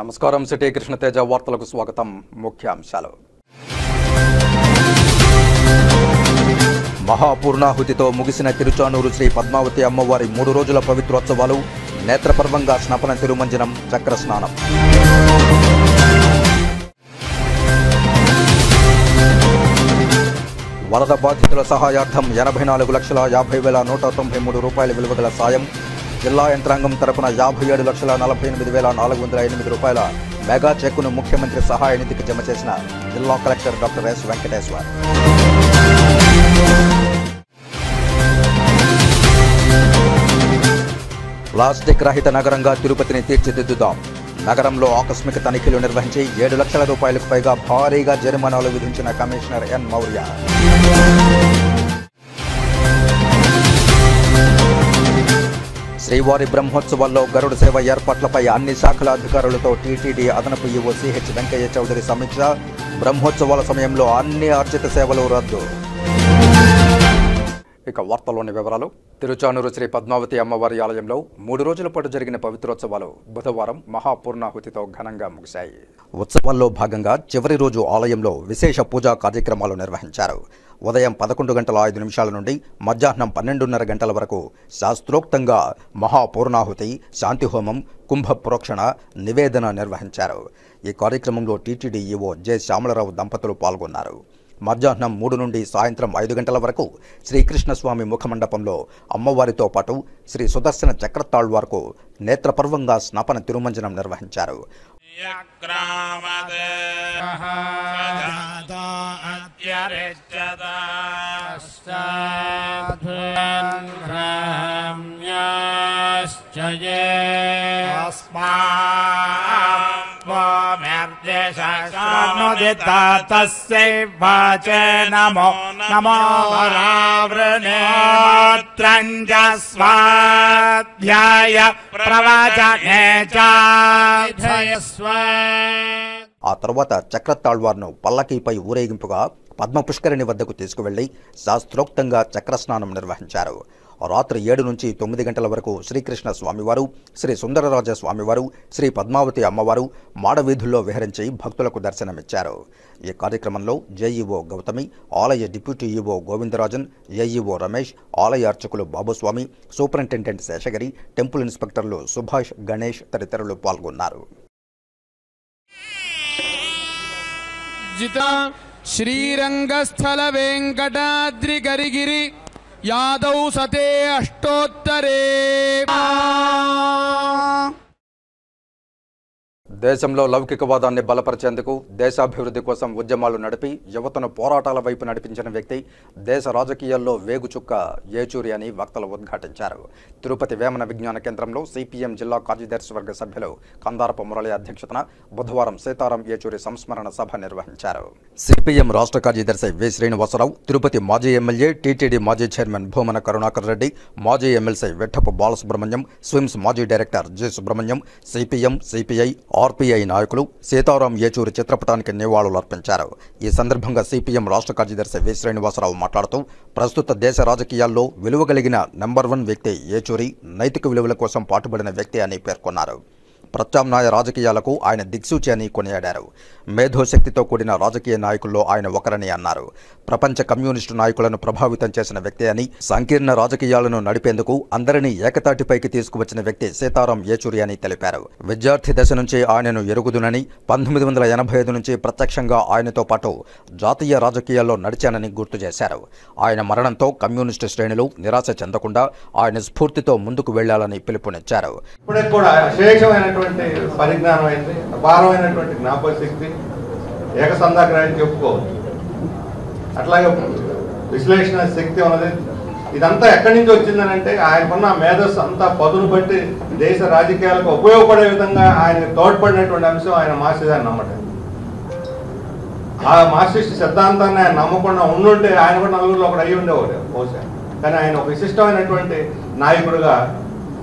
నమస్కారం. సిటీ కృష్ణతేజ వార్తలకు స్వాగతం. ముఖ్యాంశాలు. మహాపూర్ణాహుతితో ముగిసిన తిరుచానూరు శ్రీ పద్మావతి అమ్మవారి 3 రోజుల పవిత్రోత్సవాలు. నేత్రపర్వంగా స్నపన తిరుమంజనం, చక్ర స్నానం. వరద బాధితుల సహాయార్థం 84,50,193 రూపాయల విలువ గల సాయం. జిల్లా యంత్రాంగం తరపున 57,48,408 రూపాయల మెగా చెక్కును ముఖ్యమంత్రి సహాయ నిధికి జమ చేసిన జిల్లా collector doctor S Venkateshwar. Plastic రహిత నగరంగా తిరుపతిని తీర్చిదిద్దుదాం. నగరంలో ఆకస్మిక తనిఖీలు నిర్వహించి 7 లక్షల రూపాయలకు పైగా భారీగా జరిమానాలు విధించిన కమిషనర్ ఎన్ మౌర్య. శ్రీవారి బ్రహ్మోత్సవాల్లో గరుడ సేవ ఏర్పాట్లపై అన్ని శాఖల అధికారులతో టీటీడీ అదనపు ఈవో సిహెచ్ వెంకయ్య చౌదరి సమీక్ష. బ్రహ్మోత్సవాల సమయంలో అన్ని అర్చిత సేవలు రద్దు. ఇక వార్తల్లోని వివరాలు. తిరుచానూరు శ్రీ పద్మావతి అమ్మవారి ఆలయంలో 3 రోజుల పాటు జరిగిన పవిత్రోత్సవాలు బుధవారం మహాపూర్ణాహుతితో ఘనంగా ముగిశాయి. ఉత్సవాల్లో భాగంగా చివరి రోజు ఆలయంలో విశేష పూజా కార్యక్రమాలు నిర్వహించారు. ఉదయం 11:05 నుండి మధ్యాహ్నం 12:30 గంటల వరకు శాస్త్రోక్తంగా మహాపూర్ణాహుతి, శాంతిహోమం, కుంభ ప్రోక్షణ, నివేదన నిర్వహించారు. ఈ కార్యక్రమంలో టీటీడీ ఈవో జె శ్యామలరావు దంపతులు పాల్గొన్నారు. మధ్యాహ్నం 3 నుండి సాయంత్రం 5 గంటల వరకు శ్రీకృష్ణస్వామి ముఖమండపంలో అమ్మవారితో పాటు శ్రీ సుదర్శన చక్రతాళ్వార్కు నేత్రపర్వంగా స్నపన తిరుమంజనం నిర్వహించారు. నమో నమో స్వాధ్యాయ ప్రవచనే ఆ తర్వాత చక్రతాళ్వార్ను పల్లకీపై ఊరేగింపుగా పద్మపుష్కరిణి వద్దకు తీసుకువెళ్లి శాస్త్రోక్తంగా చక్రస్నానం నిర్వహించారు. రాత్రి 7 నుంచి 9 గంటల వరకు శ్రీకృష్ణ స్వామివారు, శ్రీ సుందరరాజ స్వామివారు, శ్రీ పద్మావతి అమ్మవారు మాడవీధుల్లో విహరించి భక్తులకు దర్శనమిచ్చారు. ఈ కార్యక్రమంలో జేఈఓ గౌతమి, ఆలయ deputy EO Govindarajan, AEO Ramesh, ఆలయ అర్చకులు బాబుస్వామి, సూపరింటెండెంట్ శేషగిరి, టెంపుల్ ఇన్స్పెక్టర్లు సుభాష్, గణేష్ తదితరులు పాల్గొన్నారు. శ్రీరంగస్థల వెంకటాద్రి గరిగిరి యాదవ్ సతే అష్టోత్తరే. దేశంలో లౌకికవాదాన్ని బలపరిచేందుకు, దేశాభివృద్ధి కోసం ఉద్యమాలు నడిపి యువతను పోరాటాల వైపు నడిపించిన వ్యక్తి, దేశ రాజకీయాల్లో వేగుచుక్క ఏచూరి అని వక్తలు ఉద్ఘాటించారు. తిరుపతి వేమన విజ్ఞాన కేంద్రంలో సిపిఎం జిల్లా కార్యదర్శి వర్గ సభ్యులు కందారపు మురళి అధ్యక్షతన బుధవారం సీతారాం ఏచూరి సంస్మరణ సభ నిర్వహించారు. సిపిఎం రాష్ట్ర కార్యదర్శి వి శ్రీనివాసరావు, తిరుపతి మాజీ ఎమ్మెల్యే, టీటీడీ మాజీ చైర్మన్ భూమన కరుణాకర్ రెడ్డి, మాజీ ఎమ్మెల్సీ వెట్టపు బాలసుబ్రహ్మణ్యం, స్విమ్స్ మాజీ director G Subrahmanyam, CPM, CPI, RPI నాయకులు సీతారాం ఏచూరి చిత్రపటానికి నివాళులర్పించారు. ఈ సందర్భంగా సిపిఎం రాష్ట్ర కార్యదర్శి వి శ్రీనివాసరావు మాట్లాడుతూ, ప్రస్తుత దేశ రాజకీయాల్లో విలువ కలిగిన నెంబర్ 1 వ్యక్తి ఏచూరి, నైతిక విలువల కోసం పాటుపడిన వ్యక్తి అని పేర్కొన్నారు. ప్రత్యామ్నాయ రాజకీయాలకు ఆయన దిక్సూచి అని కొనియాడారు. మేధోశక్తితో కూడిన రాజకీయ నాయకుల్లో ఆయన ఒకరని అన్నారు. ప్రపంచ కమ్యూనిస్టు నాయకులను ప్రభావితం చేసిన వ్యక్తి అని, సంకీర్ణ రాజకీయాలను నడిపేందుకు అందరినీ ఏకతాటిపైకి తీసుకువచ్చిన వ్యక్తి సీతారాం ఏచూరి అని తెలిపారు. విద్యార్థి దశ నుంచి ఆయనను ఎరుగుదునని, 1985 నుంచి ప్రత్యక్షంగా ఆయనతో పాటు జాతీయ రాజకీయాల్లో నడిచానని గుర్తు చేశారు. ఆయన మరణంతో కమ్యూనిస్టు శ్రేణులు నిరాశ చెందకుండా ఆయన స్ఫూర్తితో ముందుకు వెళ్లాలని పిలుపునిచ్చారు. పరిజ్ఞానం అయింది, అపారమైనటువంటి జ్ఞాపక శక్తి, ఏకసంధాగ్రహాన్ని చెప్పుకోవచ్చు. అట్లాగే విశ్లేషణ శక్తి ఉన్నది. ఇదంతా ఎక్కడి నుంచి వచ్చిందని అంటే ఆయనకున్న మేధస్సు అంతా పదును బట్టి దేశ రాజకీయాలకు ఉపయోగపడే విధంగా ఆయనకు తోడ్పడినటువంటి అంశం ఆయన మార్క్సిజాన్ని నమ్మటం. ఆ మార్క్సిస్ట్ సిద్ధాంతాన్ని ఆయన నమ్మకుండా ఉండుంటే ఆయన కూడా నలుగురిలో ఒకటి అయ్యి ఉండేవాడు బహుశా. కానీ ఆయన ఒక విశిష్టమైనటువంటి నాయకుడిగా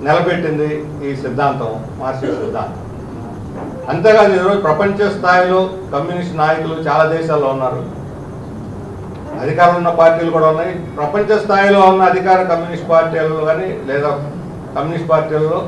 నిలబెట్టింది ఈ సిద్ధాంతం, మార్క్సిస్ట్ సిద్ధాంతం. అంతేకాదు ఈరోజు ప్రపంచ స్థాయిలో కమ్యూనిస్ట్ నాయకులు చాలా దేశాల్లో ఉన్నారు. అధికారం ఉన్న పార్టీలు కూడా ఉన్నాయి. ప్రపంచ స్థాయిలో ఉన్న అధికార కమ్యూనిస్ట్ పార్టీలు కానీ లేదా కమ్యూనిస్ట్ పార్టీలలో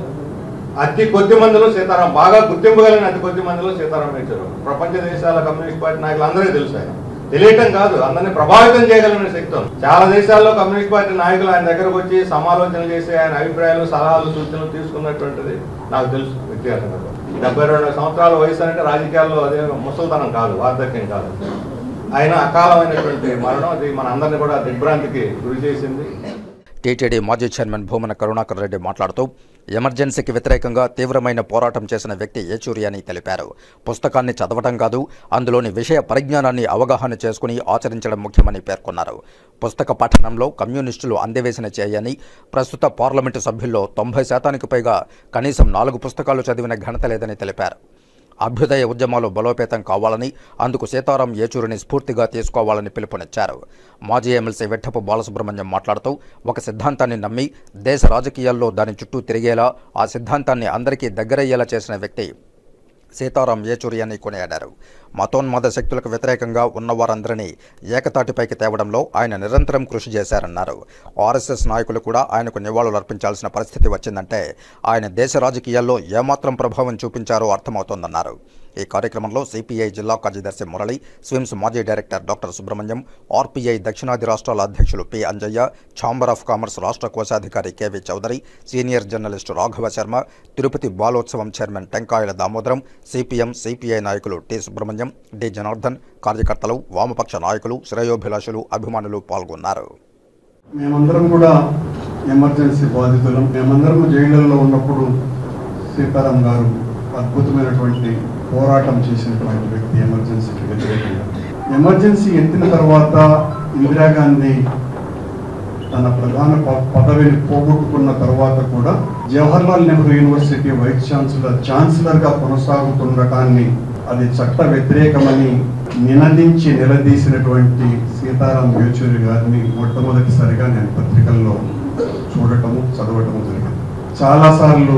అతి కొద్ది మందిలో సీతారాం, బాగా గుర్తింపు కలిగిన అతి కొద్ది మందిలో సీతారాం యేచూరి. ప్రపంచ దేశాల కమ్యూనిస్ట్ పార్టీ నాయకులు అందరికీ తెలుసు ఆయన. తెలియటం కాదు, అందరినీ ప్రభావితం చేయగలిగిన శక్తి ఉంది. చాలా దేశాల్లో కమ్యూనిస్ట్ పార్టీ నాయకులు ఆయన దగ్గరకు వచ్చి సమాలోచనలు చేసి ఆయన అభిప్రాయాలు, సలహాలు, సూచనలు తీసుకున్నటువంటిది నాకు తెలుసు వ్యక్తిగతంగా. 72 సంవత్సరాల వయసు అంటే రాజకీయాల్లో అదే ముసలితనం కాదు, వార్ధక్యం కాదు. ఆయన అకాలమైనటువంటి మరణం అది మన అందరినీ కూడా దిగ్భ్రాంతికి గురి చేసింది. టీటీడీ మాజీ చైర్మన్ భూమన కరుణాకర్ రెడ్డి మాట్లాడుతూ ఎమర్జెన్సీకి వ్యతిరేకంగా తీవ్రమైన పోరాటం చేసిన వ్యక్తి యేచూరి అని తెలిపారు. పుస్తకాన్ని చదవటం కాదు, అందులోని విషయ పరిజ్ఞానాన్ని అవగాహన చేసుకుని ఆచరించడం ముఖ్యమని పేర్కొన్నారు. పుస్తక పఠనంలో కమ్యూనిస్టులు అందవేసిన చేయని, ప్రస్తుత పార్లమెంటు సభ్యుల్లో 90% పైగా కనీసం 4 పుస్తకాలు చదివిన ఘనత లేదని తెలిపారు. అభ్యుదయ ఉద్యమాలు బలోపేతం కావాలని, అందుకు సీతారాం యేచూరిని స్ఫూర్తిగా తీసుకోవాలని పిలుపునిచ్చారు. మాజీ ఎమ్మెల్సీ వెట్టపు బాలసుబ్రహ్మణ్యం మాట్లాడుతూ ఒక సిద్ధాంతాన్ని నమ్మి దేశ రాజకీయాల్లో దాని చుట్టూ తిరిగేలా, ఆ సిద్ధాంతాన్ని అందరికీ దగ్గరయ్యేలా చేసిన వ్యక్తి సీతారాం యేచూరి అని కొనియాడారు. మతోన్మాద శక్తులకు వ్యతిరేకంగా ఉన్నవారందరినీ ఏకతాటిపైకి తేవడంలో ఆయన నిరంతరం కృషి చేశారన్నారు. ఆర్ఎస్ఎస్ నాయకులు కూడా ఆయనకు నివాళులర్పించాల్సిన పరిస్థితి వచ్చిందంటే ఆయన దేశ రాజకీయాల్లో ఏమాత్రం ప్రభావం చూపించారో అర్థమవుతోందన్నారు. ఈ కార్యక్రమంలో సిపిఐ జిల్లా కార్యదర్శి మురళి, స్విమ్స్ మాజీ డైరెక్టర్ డాక్టర్ సుబ్రహ్మణ్యం, ఆర్పీఐ దక్షిణాది రాష్ట్రాల అధ్యక్షులు P Anjaiah, chamber of commerce రాష్ట్ర కోశాధికారి KV Chowdary, senior journalist Raghava Sharma, Tirupati Balotsavam chairman Tenkayala Damodaram, CPM, CPI నాయకులు టి సుబ్రహ్మణ్యం, డి జనార్దన్, కార్యకర్తలు, వామపక్ష నాయకులు, శ్రేయోభిలాషులు, అభిమానులు పాల్గొన్నారు. మేమందరం కూడా ఎమర్జెన్సీ బాధితులం. మేమందరం జైళ్ళల్లో ఉన్నప్పుడు సీతారాం గారు అద్భుతమైనటువంటి పోరాటం చేసినటువంటి వ్యక్తి. ఎమర్జెన్సీకి వ్యతిరేకంగా ఎమర్జెన్సీ ఎత్తిన తర్వాత ఇందిరాగాంధీ తన ప్రధాన పదవిని పోగొట్టుకున్న తర్వాత కూడా జవహర్లాల్ నెహ్రూ యూనివర్సిటీ వైస్ ఛాన్సలర్గా కొనసాగుతుండటాన్ని అది చట్ట వ్యతిరేకమని నిలదీసినటువంటి సీతారాం యేచూరి గారిని మొట్టమొదటిసారిగా నేను పత్రికల్లో చూడటము, చదవటము జరిగింది. చాలాసార్లు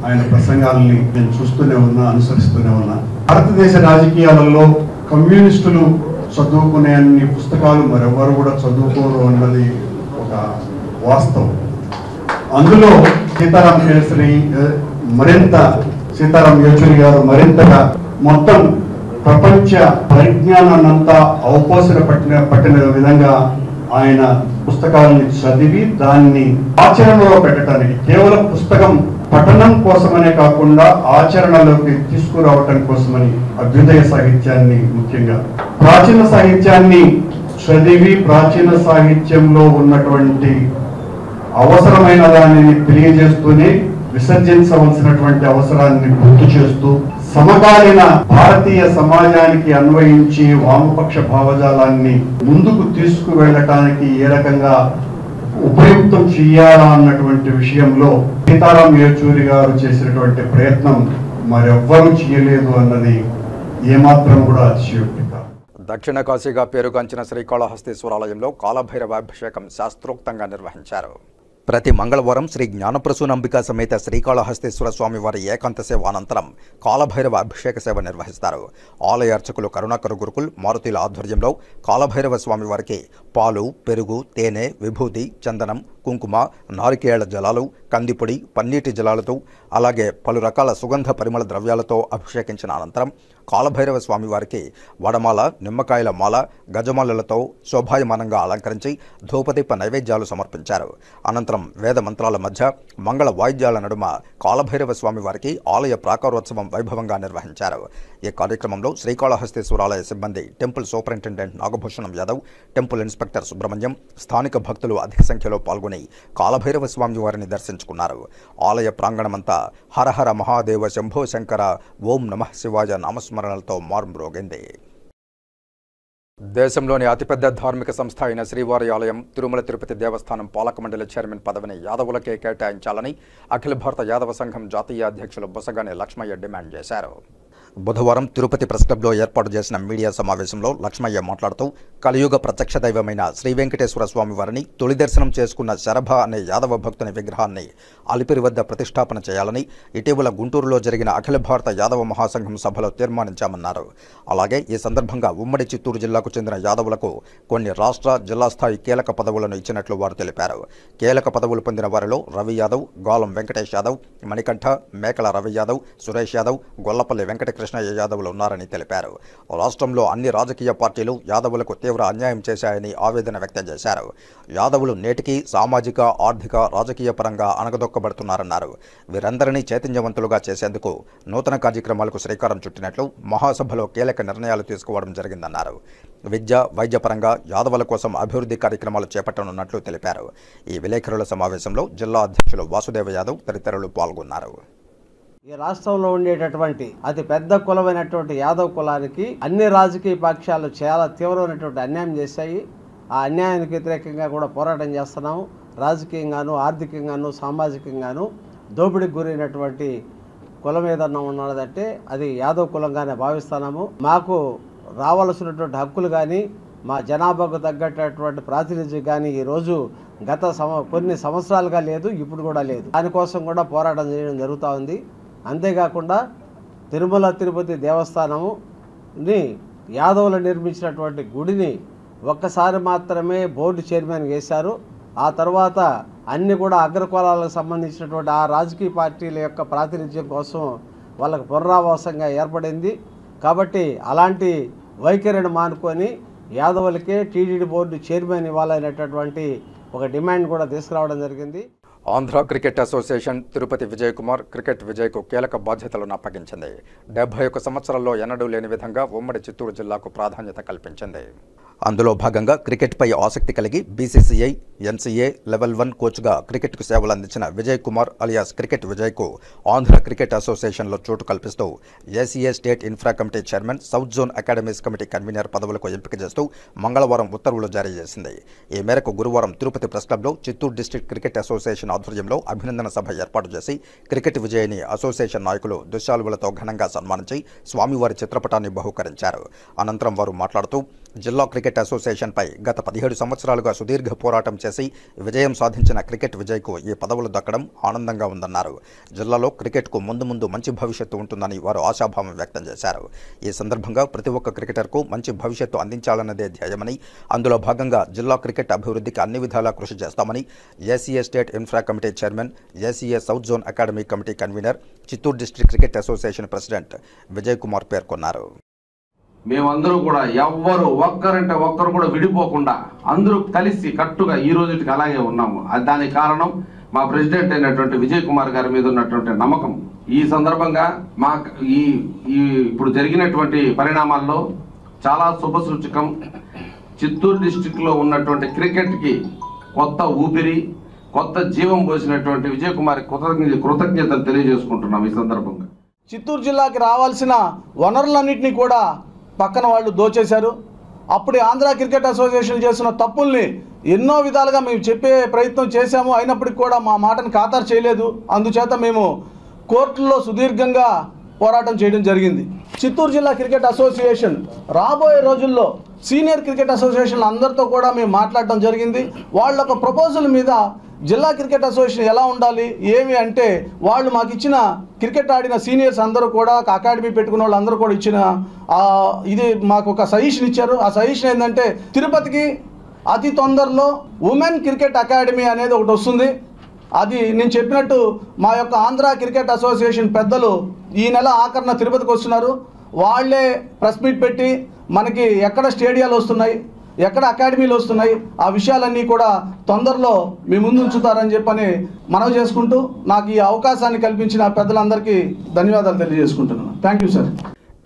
ఆయన ప్రసంగాలని నేను చూస్తూనే ఉన్నా, అనుసరిస్తూనే ఉన్నా. భారతదేశ రాజకీయాలలో కమ్యూనిస్టులు చదువుకునే అన్ని పుస్తకాలు మరెవరు కూడా చదువుకోరు అన్నది ఒక వాస్తవం. అందులో సీతారాం యేచూరి గారు మరింతగా మొత్తం ప్రపంచ పరిజ్ఞానాన్నంతా అవపోసన పట్టిన విధంగా ఆయన పుస్తకాలని చదివి దాన్ని ఆచరణలో పెట్టడానికి, కేవలం పుస్తకం పఠనం కోసమనే కాకుండా ఆచరణలోకి తీసుకురావటం కోసమని అభ్యుదయ సాహిత్యాన్ని, ముఖ్యంగా ప్రాచీన సాహిత్యాన్ని చదివి ప్రాచీన సాహిత్యంలో ఉన్నటువంటి అవసరమైన దానిని తెలియజేస్తూనే విసర్జించవలసినటువంటి అవసరాన్ని గుర్తు చేస్తూ సమకాలీన భారతీయ సమాజానికి అన్వయించి వామపక్ష భావజాలాన్ని ముందుకు తీసుకువెళ్ళటానికి ఏ రకంగా ఉపయుక్తం చేయాలా అన్నటువంటి విషయంలో సీతారాం యేచూరి గారు చేసినటువంటి ప్రయత్నం మరెవ్వరూ చేయలేదు అన్నది ఏమాత్రం కూడా అతిశయోక్తి కాదు. దక్షిణ కాశీగా పేరుగాంచిన శ్రీకాళహస్తీశ్వరాలయంలో కాలభైరవాభిషేకం శాస్త్రోక్తంగా నిర్వహించారు. ప్రతి మంగళవారం శ్రీ జ్ఞానప్రసూనంబికా సమేత శ్రీకాళహస్తీశ్వర స్వామి వారి ఏకాంత సేవ అనంతరం కాలభైరవ అభిషేక సేవ నిర్వహిస్తారు. ఆలయ అర్చకులు కరుణాకర్ గురుకుల్, మారుతీల ఆధ్వర్యంలో కాలభైరవ స్వామి వారికి పాలు, పెరుగు, తేనె, విభూతి, చందనం, కుంకుమ, నారికేళ్ల జలాలు, కందిపొడి, పన్నీటి జలాలతో అలాగే పలు రకాల సుగంధ పరిమళ ద్రవ్యాలతో అభిషేకించిన అనంతరం కాలభైరవ స్వామి వారికి వడమాల, నిమ్మకాయల మాల, గజమాలలతో శోభాయమానంగా అలంకరించి ధూపదీప నైవేద్యాలు సమర్పించారు. అనంతరం వేద మంత్రాల మధ్య మంగళ వాయిద్యాల నడుమ కాలభైరవ స్వామి వారికి ఆలయ ప్రాకారోత్సవం వైభవంగా నిర్వహించారు. ఈ కార్యక్రమంలో శ్రీకాళహస్తీశ్వరాలయ సిబ్బంది, temple superintendent Nagabhushanam Yadav, temple inspector Subrahmanyam, స్థానిక భక్తులు అధిక సంఖ్యలో పాల్గొని కాలభైరవ స్వామి వారిని దర్శించుకున్నారు. ఆలయ ప్రాంగణమంతా హరహర మహాదేవ శంభో శంకర, ఓం నమః శివాయ నామస్మరణలతో మారుమ్రోగింది. దేశంలోని అతిపెద్ద ధార్మిక సంస్థ అయిన శ్రీవారి ఆలయం తిరుమల తిరుపతి దేవస్థానం పాలక మండలి చైర్మన్ పదవిని యాదవులకే కేటాయించాలని అఖిల భారత యాదవ సంఘం జాతీయ అధ్యక్షులు బొసగాని లక్ష్మయ్య డిమాండ్ చేశారు. బుధవారం తిరుపతి ప్రెస్ క్లబ్లో ఏర్పాటు చేసిన మీడియా సమావేశంలో లక్ష్మయ్య మాట్లాడుతూ కలియుగ ప్రత్యక్ష దైవమైన శ్రీ వెంకటేశ్వర స్వామి వారిని తొలి దర్శనం చేసుకున్న శరభ అనే యాదవ భక్తుని విగ్రహాన్ని అలిపిరి వద్ద ప్రతిష్టాపన చేయాలని ఇటీవల గుంటూరులో జరిగిన అఖిల భారత యాదవ మహాసంఘం సభలో తీర్మానించామన్నారు. అలాగే ఈ సందర్భంగా ఉమ్మడి చిత్తూరు జిల్లాకు చెందిన యాదవులకు కొన్ని రాష్ట్ర జిల్లా స్థాయి కీలక పదవులను ఇచ్చినట్లు వారు తెలిపారు. కీలక పదవులు పొందిన వారిలో రవి యాదవ్, గాలం వెంకటేష్ యాదవ్, మణికంఠ, మేకల రవి యాదవ్, సురేష్ యాదవ్, గొల్లపల్లి వెంకటకృష్ణయ్య యాదవులు ఉన్నారని తెలిపారు. రాష్ట్రంలో అన్ని రాజకీయ పార్టీలు యాదవులకు తీవ్ర అన్యాయం చేశాయని ఆవేదన వ్యక్తం చేశారు. యాదవులు నేటికి సామాజిక, ఆర్థిక, రాజకీయ పరంగా అణగదొక్కబడుతున్నారన్నారు. వీరందరినీ చైతన్యవంతులుగా చేసేందుకు నూతన కార్యక్రమాలకు శ్రీకారం చుట్టినట్లు మహాసభలో కీలక నిర్ణయాలు తీసుకోవడం జరిగిందన్నారు. విద్య, వైద్యపరంగా యాదవుల కోసం అభివృద్ధి కార్యక్రమాలు చేపట్టనున్నట్లు తెలిపారు. ఈ విలేకరుల సమావేశంలో జిల్లా అధ్యక్షులు వాసుదేవ యాదవ్ తదితరులు పాల్గొన్నారు. ఈ రాష్ట్రంలో ఉండేటటువంటి అతి పెద్ద కులమైనటువంటి యాదవ్ కులానికి అన్ని రాజకీయ పక్షాలు చాలా తీవ్రమైనటువంటి అన్యాయం చేశాయి. ఆ అన్యాయానికి వ్యతిరేకంగా కూడా పోరాటం చేస్తున్నాము. రాజకీయంగాను, ఆర్థికంగాను, సామాజికంగాను దోపిడీకి గురైనటువంటి కులం ఏదన్నా ఉన్నదంటే అది యాదవ్ కులంగానే భావిస్తున్నాము. మాకు రావాల్సినటువంటి హక్కులు కానీ, మా జనాభాకు తగ్గట్టటువంటి ప్రాతినిధ్యం కానీ ఈరోజు కొన్ని సంవత్సరాలుగా లేదు, ఇప్పుడు కూడా లేదు. దానికోసం కూడా పోరాటం చేయడం జరుగుతూ ఉంది. అంతేకాకుండా తిరుమల తిరుపతి దేవస్థానంని యాదవులు నిర్మించినటువంటి గుడిని ఒక్కసారి మాత్రమే బోర్డు చైర్మన్ వేశారు. ఆ తర్వాత అన్ని కూడా అగ్రకులాలకు సంబంధించినటువంటి ఆ రాజకీయ పార్టీల యొక్క ప్రాతినిధ్యం కోసం వాళ్ళకు పునరావాసంగా ఏర్పడింది. కాబట్టి అలాంటి వైఖరిని మానుకొని యాదవులకే టీటీడీ బోర్డు చైర్మన్ ఇవ్వాలనేటటువంటి ఒక డిమాండ్ కూడా తీసుకురావడం జరిగింది. Andhra cricket association Tirupati Vijay Kumar cricket విజయ్కు కీలక బాధ్యతలను అప్పగించింది. 71 సంవత్సరాల్లో ఎన్నడూ లేని విధంగా ఉమ్మడి చిత్తూరు జిల్లాకు ప్రాధాన్యత కల్పించింది. అందులో భాగంగా క్రికెట్పై ఆసక్తి కలిగి బీసీసీఐ, ఎన్సీఏ లెవెల్ 1 కోచ్గా క్రికెట్కు సేవలు అందించిన విజయ్ కుమార్ అలియాస్ క్రికెట్ విజయ్కు ఆంధ్ర క్రికెట్ అసోసియేషన్లో చోటు కల్పిస్తూ ACA state infra committee chairman, south zone academies committee convener పదవులకు ఎంపిక చేస్తూ మంగళవారం ఉత్తర్వులు జారీ చేసింది. ఈ మేరకు గురువారం తిరుపతి ప్రెస్ క్లబ్లో చిత్తూరు డిస్ట్రిక్ట్ క్రికెట్ అసోసియేషన్ ఆధ్వర్యంలో అభినందన సభ ఏర్పాటు చేసి క్రికెట్ విజయ్ని అసోసియేషన్ నాయకులు దుశ్శాలువలతో ఘనంగా సన్మానించి స్వామివారి చిత్రపటాన్ని బహుకరించారు. అనంతరం వారు మాట్లాడుతూ జిల్లా క్రికెట్ అసోసియేషన్పై గత 17 సంవత్సరాలుగా సుదీర్ఘ పోరాటం చేసి విజయం సాధించిన క్రికెట్ విజయ్కు ఈ పదవులు దక్కడం ఆనందంగా ఉందన్నారు. జిల్లాలో క్రికెట్కు ముందు మంచి భవిష్యత్తు ఉంటుందని వారు ఆశాభావం వ్యక్తం చేశారు. ఈ సందర్భంగా ప్రతి ఒక్క క్రికెటర్కు మంచి భవిష్యత్తు అందించాలన్నదే ధ్యేయమని, అందులో భాగంగా జిల్లా క్రికెట్ అభివృద్ధికి అన్ని విధాలా కృషి చేస్తామని ACA state infra committee chairman, ACA south zone academy committee convener, Chittoor district cricket association president Vijay Kumar పేర్కొన్నారు. మేమందరూ కూడా ఎవ్వరు ఒక్కరంటే ఒక్కరు కూడా విడిపోకుండా అందరూ కలిసి కట్టుగా ఈ రోజుకి అలాగే ఉన్నాము. దానికి కారణం మా ప్రెసిడెంట్ అయినటువంటి విజయ్ కుమార్ గారి మీద ఉన్నటువంటి నమ్మకం. ఈ సందర్భంగా ఇప్పుడు జరిగినటువంటి పరిణామాల్లో చాలా శుభసూచకం. చిత్తూరు డిస్టిక్లో ఉన్నటువంటి క్రికెట్కి కొత్త ఊపిరి, కొత్త జీవం పోసినటువంటి విజయ్ కుమార్ కృతజ్ఞతలు తెలియజేసుకుంటున్నాం. ఈ సందర్భంగా చిత్తూరు జిల్లాకి రావాల్సిన వనరులన్నింటినీ కూడా పక్కన వాళ్ళు దోచేశారు. అప్పుడు ఆంధ్ర క్రికెట్ అసోసియేషన్ చేసిన తప్పుల్ని ఎన్నో విధాలుగా మేము చెప్పే ప్రయత్నం చేశాము. అయినప్పటికీ కూడా మా మాటను ఖాతరు చేయలేదు. అందుచేత మేము కోర్టుల్లో సుదీర్ఘంగా పోరాటం చేయడం జరిగింది. చిత్తూరు జిల్లా క్రికెట్ అసోసియేషన్ రాబోయే రోజుల్లో సీనియర్ క్రికెట్ అసోసియేషన్ అందరితో కూడా మేము మాట్లాడటం జరిగింది. వాళ్ళ ఒక ప్రపోజల్ మీద జిల్లా క్రికెట్ అసోసియేషన్ ఎలా ఉండాలి ఏమి అంటే వాళ్ళు మాకు ఇచ్చిన క్రికెట్ ఆడిన సీనియర్స్ అందరూ కూడా అకాడమీ పెట్టుకున్న వాళ్ళు అందరూ కూడా ఇచ్చిన ఇది మాకు ఒక సజెషన్ ఇచ్చారు. ఆ సజెషన్ ఏంటంటే తిరుపతికి అతి తొందరలో ఉమెన్ క్రికెట్ అకాడమీ అనేది ఒకటి వస్తుంది. అది నేను చెప్పినట్టు మా యొక్క ఆంధ్ర క్రికెట్ అసోసియేషన్ పెద్దలు ఈ నెల ఆఖరణ తిరుపతికి వస్తున్నారు. వాళ్ళే ప్రెస్ మీట్ పెట్టి మనకి ఎక్కడ స్టేడియాలు వస్తున్నాయి, ఎక్కడ అకాడమీలు వస్తున్నాయి, ఆ విషయాలన్నీ కూడా తొందరలో మీ ముందు ఉంచుతారని చెప్పని మనవి చేసుకుంటూ నాకు ఈ అవకాశాన్ని కల్పించిన పెద్దలందరికీ ధన్యవాదాలు తెలియజేసుకుంటున్నాను. Thank you sir.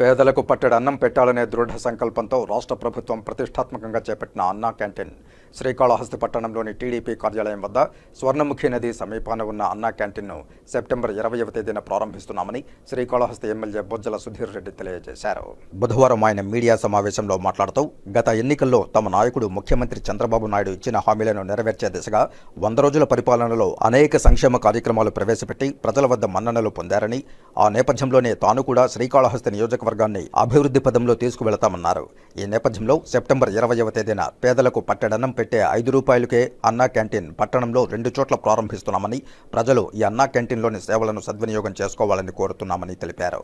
పేదలకు పట్టెడు అన్నం పెట్టాలనే దృఢ సంకల్పంతో రాష్ట్ర ప్రభుత్వం ప్రతిష్టాత్మకంగా చేపట్టిన అన్నా క్యాంటీన్ శ్రీకాళహస్తి పట్టణంలోని టీడీపీ కార్యాలయం వద్ద స్వర్ణముఖి నది సమీపాన ఉన్న అన్నా క్యాంటీన్ను సెప్టెంబర్ 20వ తేదీన ప్రారంభిస్తున్నామని శ్రీకాళహస్తి ఎమ్మెల్యే బొజ్జల సుధీర్ రెడ్డి తెలియజేశారు. బుధవారం ఆయన మీడియా సమావేశంలో మాట్లాడుతూ గత ఎన్నికల్లో తమ నాయకుడు ముఖ్యమంత్రి చంద్రబాబు నాయుడు ఇచ్చిన హామీలను నెరవేర్చే దిశగా 100 రోజుల పరిపాలనలో అనేక సంక్షేమ కార్యక్రమాలు ప్రవేశపెట్టి ప్రజల వద్ద మన్ననలు పొందారని, ఆ నేపథ్యంలోనే తాను కూడా శ్రీకాళహస్తి నియోజకవర్గాన్ని అభివృద్ధి పదంలో తీసుకువెళతామన్నారు. ఈ నేపథ్యంలో సెప్టెంబర్ 20వ తేదీన పేదలకు పట్టెడన్నం పెట్టే 5 రూపాయలకే అన్నా క్యాంటీన్ పట్టణంలో 2 చోట్ల ప్రారంభిస్తున్నామని, ప్రజలు ఈ అన్నా క్యాంటీన్లోని సేవలను సద్వినియోగం చేసుకోవాలని కోరుతున్నామని తెలిపారు.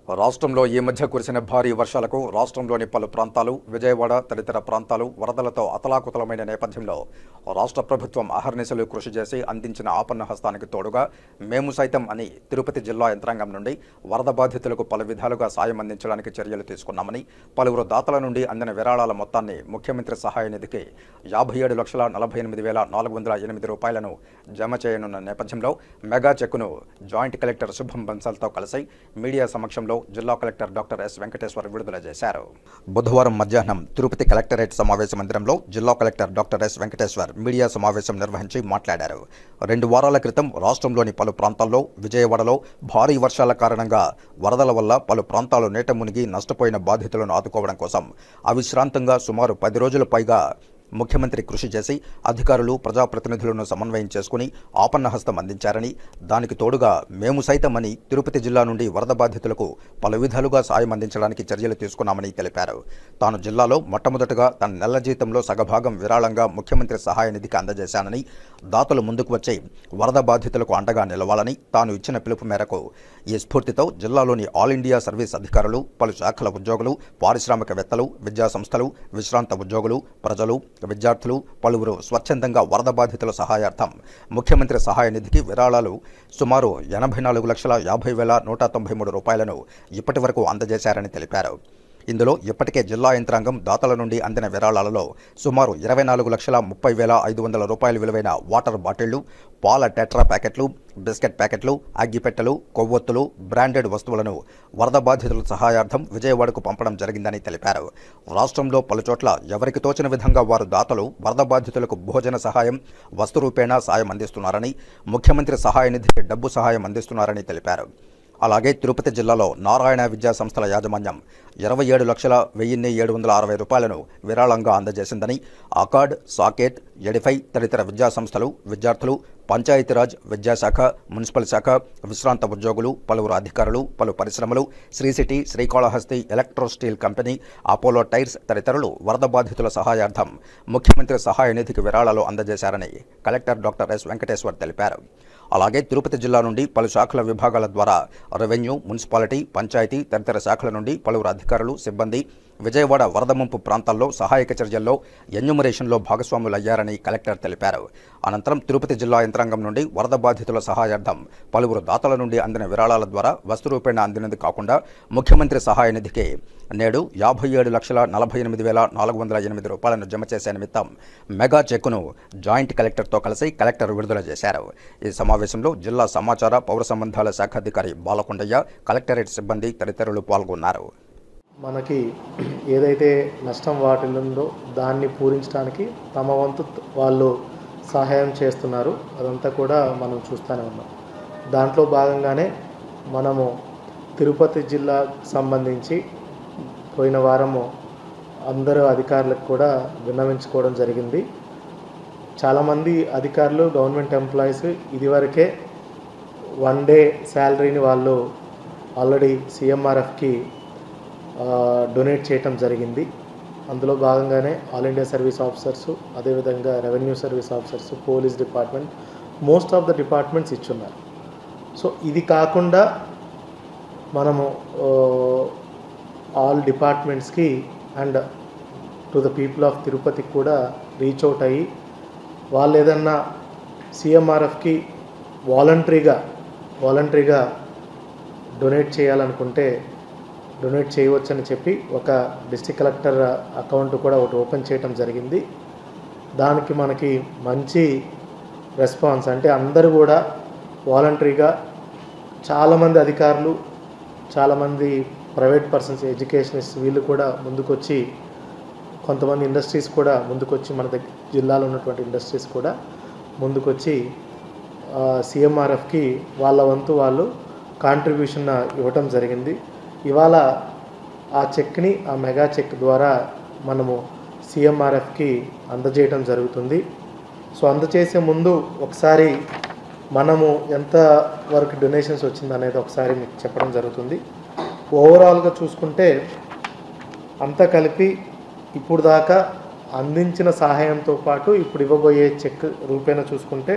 రాష్ట్రంలో ఈ మధ్య కురిసిన భారీ వర్షాలకు రాష్ట్రంలోని పలు ప్రాంతాలు, విజయవాడ తదితర ప్రాంతాలు వరదలతో అతలాకుతలమైన నేపథ్యంలో రాష్ట్ర ప్రభుత్వం అహర్నిశలు కృషి చేసి అందించిన ఆపన్న హస్తానికి తోడుగా మేము సైతం అని తిరుపతి జిల్లా యంత్రాంగం నుండి వరద బాధితులకు పలు విధాలుగా సాయం అందించడానికి చర్యలు తీసుకున్నామని, పలువురు దాతల నుండి అందిన విరాళాల మొత్తాన్ని ముఖ్యమంత్రి సహాయ నిధికి 57,48,408 రూపాయలను జమ చేయనున్న నేపథ్యంలో మెగా చెక్కును జాయింట్ కలెక్టర్ శుభం బన్సల్తో కలిసి మీడియా సమక్షంలో జిల్లా కలెక్టర్ డాక్టర్ ఎస్ వెంకటేశ్వర్ విడుదల చేశారు. బుధవారం మధ్యాహ్నం తిరుపతి కలెక్టరేట్ సమావేశ మందిరంలో జిల్లా collector doctor S Venkateshwar media సమావేశం నిర్వహించి మాట్లాడారు. 2 వారాల క్రితం రాష్ట్రంలోని పలు ప్రాంతాల్లో, విజయవాడలో భారీ వర్షాల కారణంగా వరదల వల్ల పలు ప్రాంతాలు నీట మునిగి నష్టపోయిన బాధితులను ఆదుకోవడం కోసం అవిశ్రాంతంగా సుమారు 10 రోజుల పైగా ముఖ్యమంత్రి కృషి చేసి అధికారులు, ప్రజాప్రతినిధులను సమన్వయం చేసుకుని ఆపన్న హస్తం అందించారని, దానికి తోడుగా మేము సైతమని తిరుపతి జిల్లా నుండి వరద బాధితులకు పలు విధాలుగా సాయం అందించడానికి చర్యలు తీసుకున్నామని తెలిపారు. తాను జిల్లాలో మొట్టమొదటగా తన నెల జీతంలో సగభాగం విరాళంగా ముఖ్యమంత్రి సహాయ నిధికి అందజేశానని, దాతలు ముందుకు వచ్చి వరద బాధితులకు అండగా నిలవాలని తాను ఇచ్చిన పిలుపు మేరకు ఈ స్ఫూర్తితో జిల్లాలోని ఆల్ ఇండియా సర్వీస్ అధికారులు, పలు శాఖల ఉద్యోగులు, పారిశ్రామికవేత్తలు, విద్యాసంస్థలు, విశ్రాంత ఉద్యోగులు, ప్రజలు, విద్యార్థులు పలువురు స్వచ్ఛందంగా వరద బాధితుల సహాయార్థం ముఖ్యమంత్రి సహాయ నిధికి విరాళాలు సుమారు 84,50,193 రూపాయలను ఇప్పటి వరకు అందజేశారని తెలిపారు. ఇందులో ఇప్పటికే జిల్లా యంత్రాంగం దాతల నుండి అందిన విరాళాలలో సుమారు 24,30,500 రూపాయల విలువైన వాటర్ బాటిళ్లు, పాల టెట్రా ప్యాకెట్లు, బిస్కెట్ ప్యాకెట్లు, అగ్గిపెట్టెలు, కొవ్వొత్తులు, బ్రాండెడ్ వస్తువులను వరద బాధితుల సహాయార్థం విజయవాడకు పంపడం జరిగిందని తెలిపారు. రాష్ట్రంలో పలుచోట్ల ఎవరికి తోచిన విధంగా వారు దాతలు వరద బాధితులకు భోజన సహాయం, వస్తు రూపేణా సాయం అందిస్తున్నారని, ముఖ్యమంత్రి సహాయ నిధికి డబ్బు సహాయం అందిస్తున్నారని తెలిపారు. అలాగే తిరుపతి జిల్లాలో నారాయణ విద్యా సంస్థల యాజమాన్యం 27,10,760 రూపాయలను విరాళంగా అందజేసిందని, అకార్డ్, సాకేత్, ఎడిఫై తదితర విద్యా సంస్థలు, విద్యార్థులు, పంచాయతీరాజ్, విద్యాశాఖ, మున్సిపల్ శాఖ, విశ్రాంత ఉద్యోగులు, పలువురు అధికారులు, పలు పరిశ్రమలు, Sri City, Srikalahasti electro steel company, Apollo Tyres తదితరులు వరద బాధితుల సహాయార్థం ముఖ్యమంత్రి సహాయ నిధికి విరాళాలు అందజేశారని కలెక్టర్ డాక్టర్ ఎస్ వెంకటేశ్వర్ తెలిపారు. అలాగే తిరుపతి జిల్లా నుండి పలు శాఖల విభాగాల ద్వారా రెవెన్యూ, మున్సిపాలిటీ, పంచాయతీ తదితర శాఖల నుండి పలువురు అధికారులు, సిబ్బంది విజయవాడ వరద ముంపు ప్రాంతాల్లో సహాయక చర్యల్లో ఎన్యూమరేషన్లో భాగస్వాములయ్యారని కలెక్టర్ తెలిపారు. అనంతరం తిరుపతి జిల్లా యంత్రాంగం నుండి వరద బాధితుల సహాయార్థం పలువురు దాతల నుండి అందిన విరాళాల ద్వారా వస్తు రూపేణా అందినది కాకుండా ముఖ్యమంత్రి సహాయ నిధికి నేడు 57,48,408 రూపాయలను జమ చేసే నిమిత్తం మెగా చెక్కును జాయింట్ కలెక్టర్తో కలిసి కలెక్టర్ విడుదల చేశారు. ఈ సమావేశంలో జిల్లా సమాచార, పౌర సంబంధాల శాఖ అధికారి బాలకొండయ్య, కలెక్టరేట్ సిబ్బంది తదితరులు పాల్గొన్నారు. మనకి ఏదైతే నష్టం వాటిల్లిందో దాన్ని పూరించడానికి తమ వంతు వాళ్ళు సహాయం చేస్తున్నారు. అదంతా కూడా మనం చూస్తూనే ఉన్నాం. దాంట్లో భాగంగానే మనము తిరుపతి జిల్లాకు సంబంధించి పోయిన వారము అందరూ అధికారులకు కూడా విన్నవించుకోవడం జరిగింది. చాలామంది అధికారులు, గవర్నమెంట్ ఎంప్లాయీస్ ఇదివరకే 1 డే శాలరీని వాళ్ళు ఆల్రెడీ CMRFకి డొనేట్ చేయటం జరిగింది. అందులో భాగంగానే ఆల్ ఇండియా సర్వీస్ ఆఫీసర్సు, అదేవిధంగా revenue service officers, police department, most of the departments ఇచ్చున్నారు. సో ఇది కాకుండా మనము ఆల్ డిపార్ట్మెంట్స్కి and to the people of తిరుపతికి కూడా రీచ్ అవుట్ అయ్యి వాళ్ళు ఏదన్నా CMRFకి వాలంటరీగా డొనేట్ చేయాలనుకుంటే డొనేట్ చేయవచ్చని చెప్పి ఒక డిస్ట్రిక్ట్ కలెక్టర్ అకౌంట్ కూడా ఒకటి ఓపెన్ చేయడం జరిగింది. దానికి మనకి మంచి రెస్పాన్స్, అంటే అందరూ కూడా వాలంటరీగా చాలామంది అధికారులు, చాలామంది ప్రైవేట్ పర్సన్స్, ఎడ్యుకేషనిస్ట్ వీళ్ళు కూడా ముందుకొచ్చి కొంతమంది ఇండస్ట్రీస్ కూడా ముందుకొచ్చి మన జిల్లాలో ఉన్నటువంటి ఇండస్ట్రీస్ కూడా ముందుకొచ్చి సిఎంఆర్ఎఫ్కి వాళ్ళ వంతు వాళ్ళు కాంట్రిబ్యూషన్ ఇవ్వటం జరిగింది. ఇవాళ ఆ చెక్ని, ఆ మెగా చెక్ ద్వారా మనము సిఎంఆర్ఎఫ్కి అందజేయడం జరుగుతుంది. సో అందజేసే ముందు ఒకసారి మనము ఎంత వరకు డొనేషన్స్ వచ్చింది అనేది ఒకసారి మీకు చెప్పడం జరుగుతుంది. ఓవరాల్గా చూసుకుంటే అంతా కలిపి ఇప్పుడు దాకా అందించిన సహాయంతో పాటు ఇప్పుడు ఇవ్వబోయే చెక్ రూపేణ చూసుకుంటే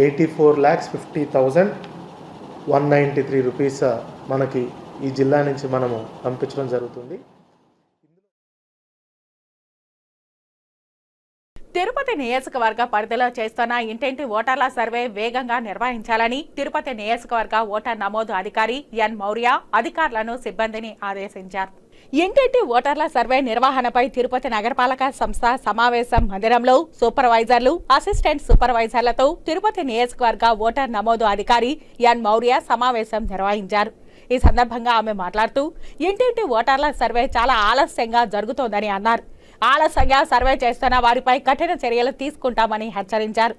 84,50,193 రూపీస్ మనకి ఈ జిల్లా నుంచి మనము పంపించడం జరుగుతుంది. తిరుపతి నియోజకవర్గ పరిధిలో చేస్తున్న ఇంటింటి ఓటర్ల సర్వే వేగంగా నిర్వహించాలని తిరుపతి నియోజకవర్గ ఓటర్ నమోదు అధికారి ఎన్ మౌర్య అధికారులను సిబ్బందిని ఆదేశించారు. ఇంటింటి ఓటర్ల సర్వే నిర్వహణపై తిరుపతి నగరపాలక సంస్థ సమావేశం మందిరంలో సూపర్వైజర్లు, అసిస్టెంట్ సూపర్వైజర్లతో తిరుపతి నియోజకవర్గ ఓటర్ నమోదు అధికారి ఎన్ మౌర్య సమావేశం నిర్వహించారు. ఈ సందర్భంగా ఆమె మాట్లాడుతూ ఇంటింటి ఓటర్ల సర్వే చాలా ఆలస్యంగా జరుగుతోందని అన్నారు. ఆలస్యంగా సర్వే చేస్తున్న వారిపై కఠిన చర్యలు తీసుకుంటామని హెచ్చరించారు.